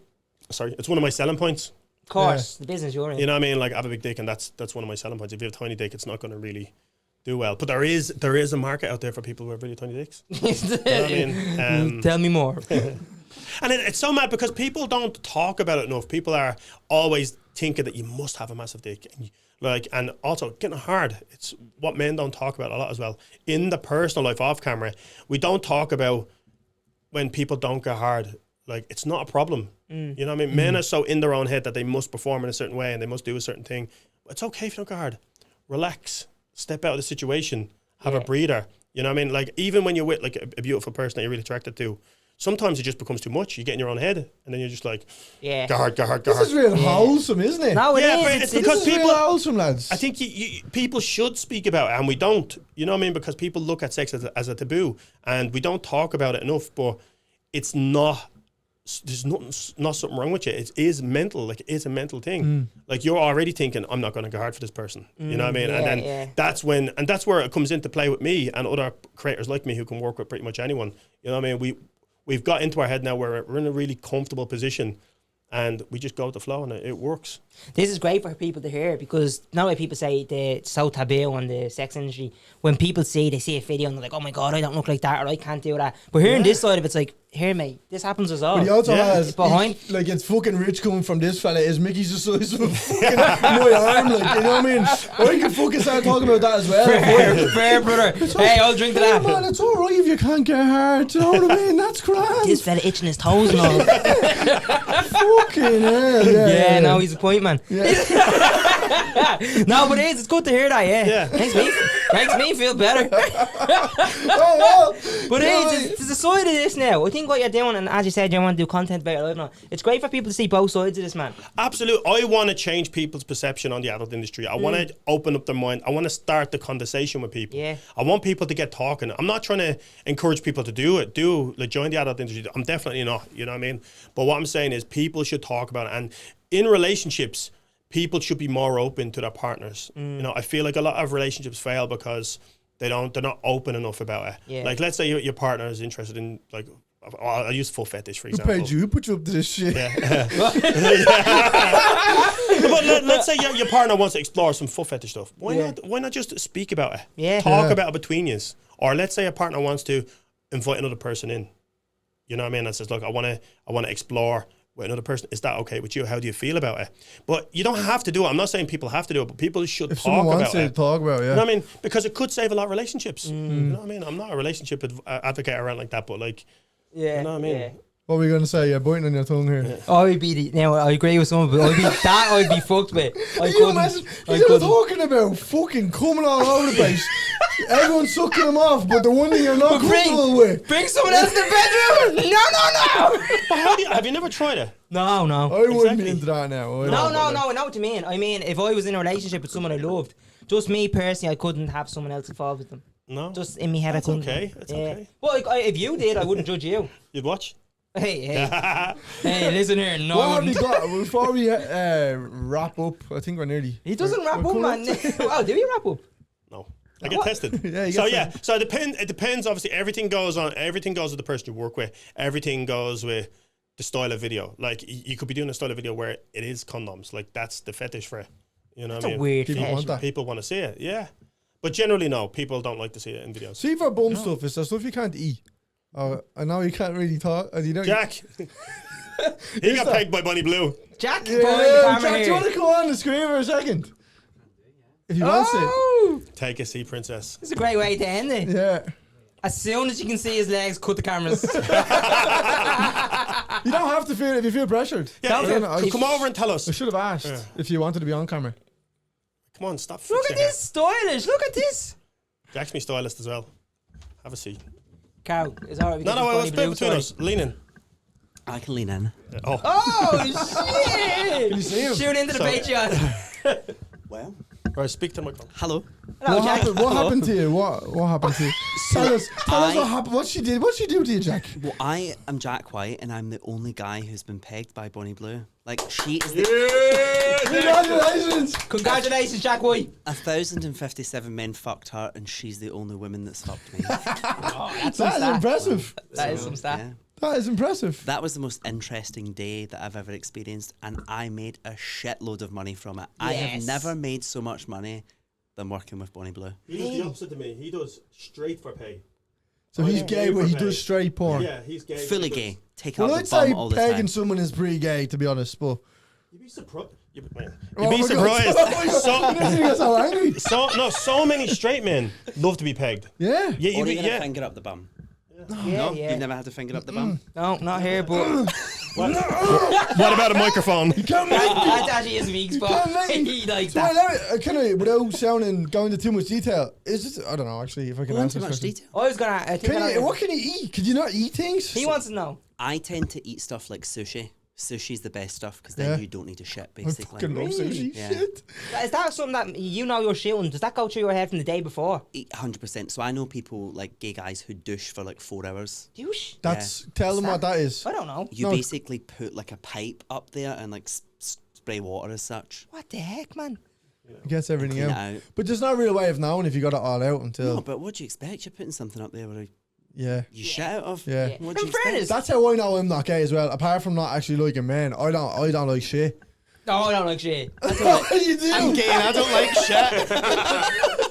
selling points. of course, the business you're in. You know what I mean? Like, I have a big dick, and that's one of my selling points. If you have a tiny dick, it's not going to really do well. But there is a market out there for people who have really tiny dicks. You know what I mean? Tell me more. And it's so mad because people don't talk about it enough. People are always thinking that you must have a massive dick. And also getting hard. It's what men don't talk about a lot as well. In the personal life off camera, we don't talk about when people don't get hard. Like, it's not a problem. You know what I mean? Men are so in their own head that they must perform in a certain way and they must do a certain thing. But it's okay if you don't get hard. Relax. Step out of the situation. Have a breather. You know what I mean? Like, even when you're with like a beautiful person that you're really attracted to, sometimes it just becomes too much. You get in your own head, and then you're just like, get hard. This is real wholesome, isn't it? No, it Yeah, is. but it's because This is people. real wholesome, lads. I think people should speak about it, and we don't. You know what I mean? Because people look at sex as a taboo, and we don't talk about it enough. But it's not. There's not something wrong with you. It is mental. Like, it's a mental thing. Like, you're already thinking, I'm not going to go hard for this person. You know what I mean? And then that's where it comes into play with me and other creators like me who can work with pretty much anyone. You know what I mean? We've got into our head now where we're in a really comfortable position, and we just go with the flow, and it works. This is great for people to hear because not why people say it's so taboo on the sex industry. When people see a video and they're like, oh my God, I don't look like that, or I can't do that. But hearing this side of it's like, here, mate, this happens as well. But he also has behind. it's fucking rich coming from this fella. Is Mickey's the size of a fucking my arm, like, you know what I mean? Or you can fucking start talking about that as well. Fair, brother. Hey, I'll drink to that. Man, it's alright if you can't get hard. You know what I mean? That's grand. This fella itching his toes and all. Fucking hell. Yeah, no, he's a point man. Yeah. No, but it's good to hear that. Yeah. Makes me feel better. But there's a side of this now. I think what you're doing, and as you said, you want to do content about your life now. It's great for people to see both sides of this, man. Absolutely. I want to change people's perception on the adult industry. I want to open up their mind. I want to start the conversation with people. Yeah. I want people to get talking. I'm not trying to encourage people to do it. Join the adult industry. I'm definitely not. You know what I mean? But what I'm saying is people should talk about it. And in relationships, people should be more open to their partners. You know, I feel like a lot of relationships fail because they're not open enough about it. Yeah. Like, let's say your partner is interested in, like, I'll use full fetish, for Who example. paid you? Who put you up to this shit? Yeah. But let's say your partner wants to explore some foot fetish stuff. Why not just speak about it? Yeah. Talk about it between you. Or let's say a partner wants to invite another person in. You know what I mean? And says, look, I want to explore with another person. Is that okay with you? How do you feel about it? But you don't have to do it. I'm not saying people have to do it, but people should If talk someone wants about to it. talk about it, yeah. You know what I mean? Because it could save a lot of relationships. You know what I mean? I'm not a relationship advocate around like that, but like, Yeah. you know what I mean? Yeah. What were you going to say? You're biting on your tongue here. I'd be now. I agree with someone, but I'd be fucked with. Can you imagine? You're talking about fucking coming all over the place. Everyone's sucking them off, but the one thing you're not comfortable with. Bring someone else to the bedroom. No. But have you never tried it? No. I wouldn't be into that now. No. I know what you mean. I mean, if I was in a relationship with someone I loved, just me personally, I couldn't have someone else involved with them. No. Just in my head, That's I couldn't. okay. That's okay. Well, if you did, I wouldn't judge you. You'd watch? Hey, listen here. No, What have you got? Before we wrap up, I think we're nearly. he doesn't wrap up, man. Oh, do you wrap up? No. I get tested. Yeah, So it depends. Obviously, everything goes with the person you work with. Everything goes with the style of video. Like you could be doing a style of video where it is condoms. Like that's the fetish for it. You know That's what I mean? a weird People fetish. want that. People want to see it. Yeah. But generally, no. People don't like to see it in videos. See, for bum stuff, is there stuff you can't eat? I know you can't really talk. You know, Jack. He got pegged by Bonnie Blue. Jack, Yeah, behind the camera Jack, do you here. want to go on the screen for a second? If you want to. Oh, Take a seat, princess. it's a great way to end it. Yeah. As soon as you can see his legs, cut the cameras. You don't have to feel if you feel pressured. Yeah, I come over and tell us. I should have asked if you wanted to be on camera. Come on, stop. Look fixing at your this, stylish. Look at this. hair. Jack's me stylist as well. Have a seat. Cow, is that right? No, what's between us? Lean in. I can lean in. Oh. Oh, shit. Can you see him? Shoot into the Patreon. Well, Right, speak to the microphone. hello. Hello, Jack. What happened to you? What happened to you? Tell us what happened. What she did? What she do to you, Jack? Well, I am Jack White, and I'm the only guy who's been pegged by Bonnie Blue. Like, she is the... Congratulations! Congratulations, Jack White. 1,057 men fucked her, and she's the only woman that's fucked me. That's That is impressive. That is some stuff. Yeah. That is impressive. That was the most interesting day that I've ever experienced, and I made a shitload of money from it. I have Yes. never made so much money than working with Bonnie Blue. He does the opposite to me. He does straight for pay. So he's yeah. gay, but he does straight porn. Yeah, he's gay. Fully He does- gay. Take Well, out I'd the bum say all the pegging time. someone is pretty gay, to be honest. But You'd be surprised. You'd be Oh my surprised. God. You get so angry. So many straight men love to be pegged. Yeah. Yeah, Or you'd be, even a yeah. finger up the bum. Yeah, You've never had to finger up the bum? No, not here, but What about a microphone? Can't make me. that's actually his weak spot. Can't make me. He likes So that. can I, without sounding going into too much detail, is this? I don't know actually if I can Go answer into this much question. detail. I was gonna. I think What can you eat? Could you not eat things? he wants to know. I tend to eat stuff like sushi. Sushi's the best stuff because then Yeah. you don't need to shit, I basically. fucking love sushi. Yeah. Shit. Is that something that you know you're shooting? Does that go through your head from the day before? 100%. So I know people like gay guys who douche for like 4 hours. Douche? That's tell them what that is. I don't know. You No. basically put like a pipe up there and like spray water as such. What the heck, man? It gets everything Clean it out. out. But there's no real way of knowing if you got it all out until No, but what do you expect? You're putting something up there where yeah. you shit out of. Yeah. What do you In fairness, expect? That's how I know I'm not gay as well. Apart from not actually liking men, I don't like shit. no, I don't like shit. You do. I'm gay and I don't like shit.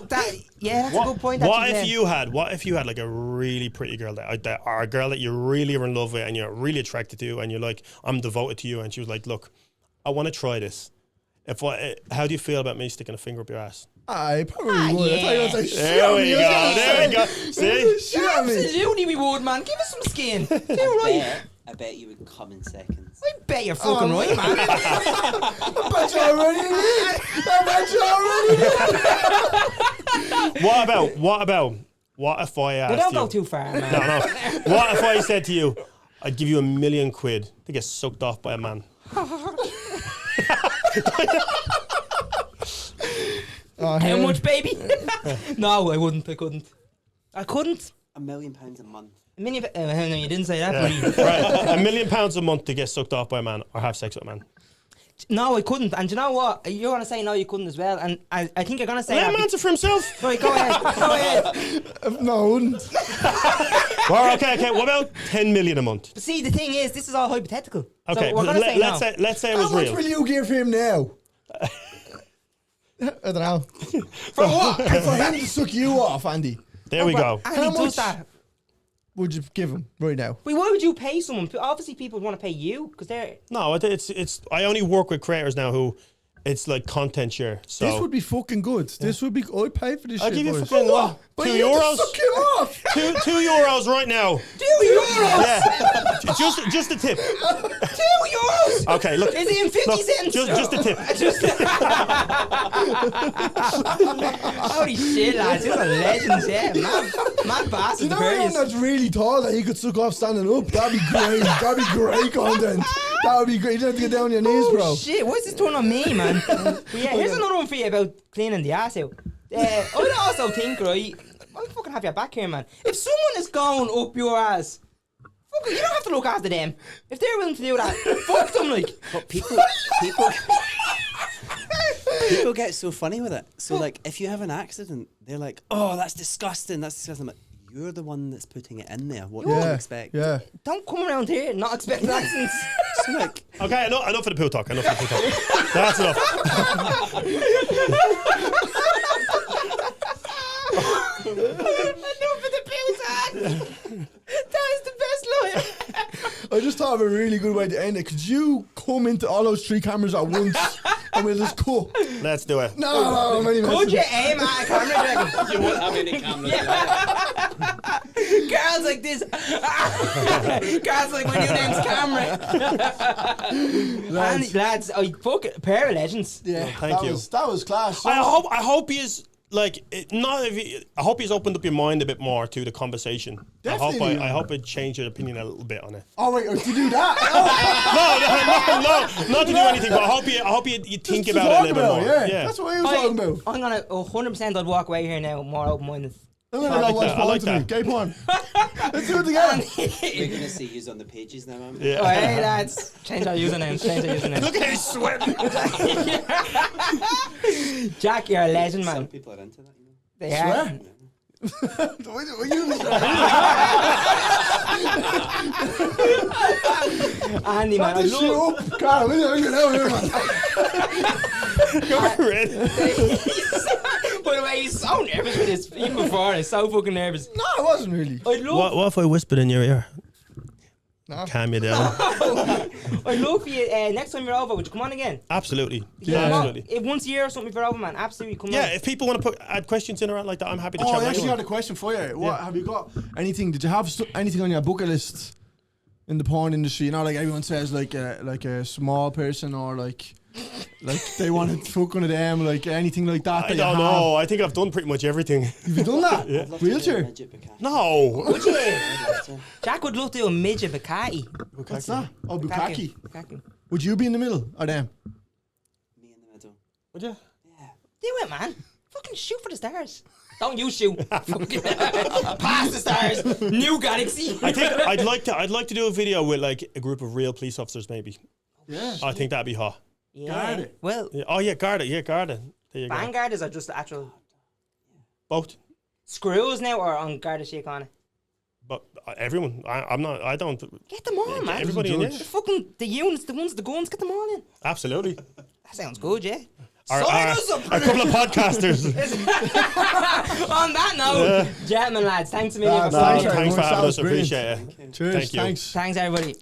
That's a good point. What actually, if you had like a really pretty girl that or a girl that you really are in love with and you're really attracted to and you're like, I'm devoted to you, and she was like, look, I want to try this. How do you feel about me sticking a finger up your ass? I probably would. I thought you were going to say shit There on we me. go. There we go. See? Shit on me. Absolutely, we would, man. Give us some skin. You're right. I bet you would come in seconds. I bet you're fucking right, man. I bet you already did. I bet you already did. What if I asked We don't you? go too far, man. No. What if I said to you, I'd give you $1 million to get sucked off by a man? Oh, How hell. much, baby? No, I wouldn't. I couldn't. £1 million a month. A million. No, you didn't say that, buddy. Right, £1 million a month to get sucked off by a man or have sex with a man. No, I couldn't. And do you know what? You're gonna say no, you couldn't as well. And I think you're gonna say Let that. him answer for himself. Right, go ahead. Go ahead. No, I wouldn't. Well, okay. What about 10 million a month? But see, the thing is, this is all hypothetical. Okay, so we're gonna say let's no. say it How was much real. will you give him now? I don't know. For what? For him to suck you off, Andy, There we go. And How he much? does that. would you give him right now? Wait, why would you pay someone? Obviously, people want to pay you because they're. No, it's. I only work with creators now who, it's like content share. So This would be fucking good. This would be. I'd pay for this I'll shit. give you boys. fucking what? But €2. you just suck him off. €2 right now. €2? Yeah, just a tip. €2? Okay, look. Is it in 50 look, cents? Just a tip. Holy shit, lads. You're a legend, yeah. Mad You bastard. know anyone that's really tall that he could suck off standing up? That'd be great. That'd be great content. That would be great. You don't have to get down on your knees, bro. Oh shit, what's this turn on me, man? But yeah, here's another one for you about cleaning the ass out. I also think, right, I fucking have your back here, man. If someone is going up your ass, fuck it, you don't have to look after them. If they're willing to do that, fuck them, like. But people get so funny with it. So like, if you have an accident, they're like, "Oh, that's disgusting. That's disgusting." I'm like, you're the one that's putting it in there. What do you expect? Yeah. Don't come around here not expecting accidents. So like, Okay, enough of the poo talk. Enough of the poo talk. That's enough. Enough of the pills, that is the best lawyer. I just thought of a really good way to end it. Could you come into all those 3 cameras at once and we'll just cut? Let's do it. No, I'm only Could you messing. aim at a camera, Dragon? You won't have any cameras. Girls like this. Girls like my new name's Camera. And lads, I fuck it, pair of legends. Yeah, Thank you. That was class. I hope he's like I hope he's opened up your mind a bit more to the conversation. Definitely. I hope it changed your opinion a little bit on it. Oh wait, to do that? No, not to do anything. But I hope you think Just to about it a talk little bit about more. it, yeah. That's what he was talking about. I'm gonna 100% I'd walk away here now more open-minded. I'm gonna go watch I porn like tonight. that. Gay porn. Let's do it again. we're gonna see who's on the pages now, man. Yeah. Oh, hey lads, change our usernames. Look at his sweat. Jack, you're a legend, Some man. people are into that, you know. They are. What you Andy, man, I this shit love. up? God, we're gonna get out here, man. You're red. By the way, he's so nervous with this. Even before, he's so fucking nervous. No, I wasn't really. I love. What if I whispered in your ear? No. Calm you down. I love for you. Next time you're over, would you come on again? Absolutely. Come on. Absolutely. If once a year or something, if you're over, man, absolutely come Yeah, on. if people want to add questions in or out like that, I'm happy to Oh, chat I with actually anyone. had a question for you. What have you got? Anything? Did you have anything on your bucket list in the porn industry? You know, like everyone says, like a small person or like they want to fuck one of them, like anything like that. I don't know. I think I've done pretty much everything. Have you done that? Yeah. I'd love to do a Wheelchair? midget bukkake. No. Would you? I'd love to. Jack would love to do a midget bukkake. What's that? Oh, bukkake. Bukkake. Would you be in the middle or them? Me in the middle. Would you? Yeah. Do it, man. Fucking shoot for the stars. Don't you shoot. Fucking past the stars. New galaxy. I think I'd like to do a video with like a group of real police officers, maybe. Yeah. I think that'd be hot. Yeah. Guard it. Well, Yeah. Oh yeah, guard it. Yeah, guard it. There you go. vanguarders are just the actual Both. screws now or on guard shake on it. But everyone. I'm not. I don't. Get them on, man. Everybody in The there. fucking the units, the ones, the guns. Get them all in. Absolutely. That sounds good, yeah. Our- Sign our- us up. A couple of podcasters. On that note, gentlemen, lads, thanks a million Lads, for thanks coming. very Thanks for much. That having was us. brilliant. Appreciate it. Cheers. Thank you. Thanks. Thanks, everybody.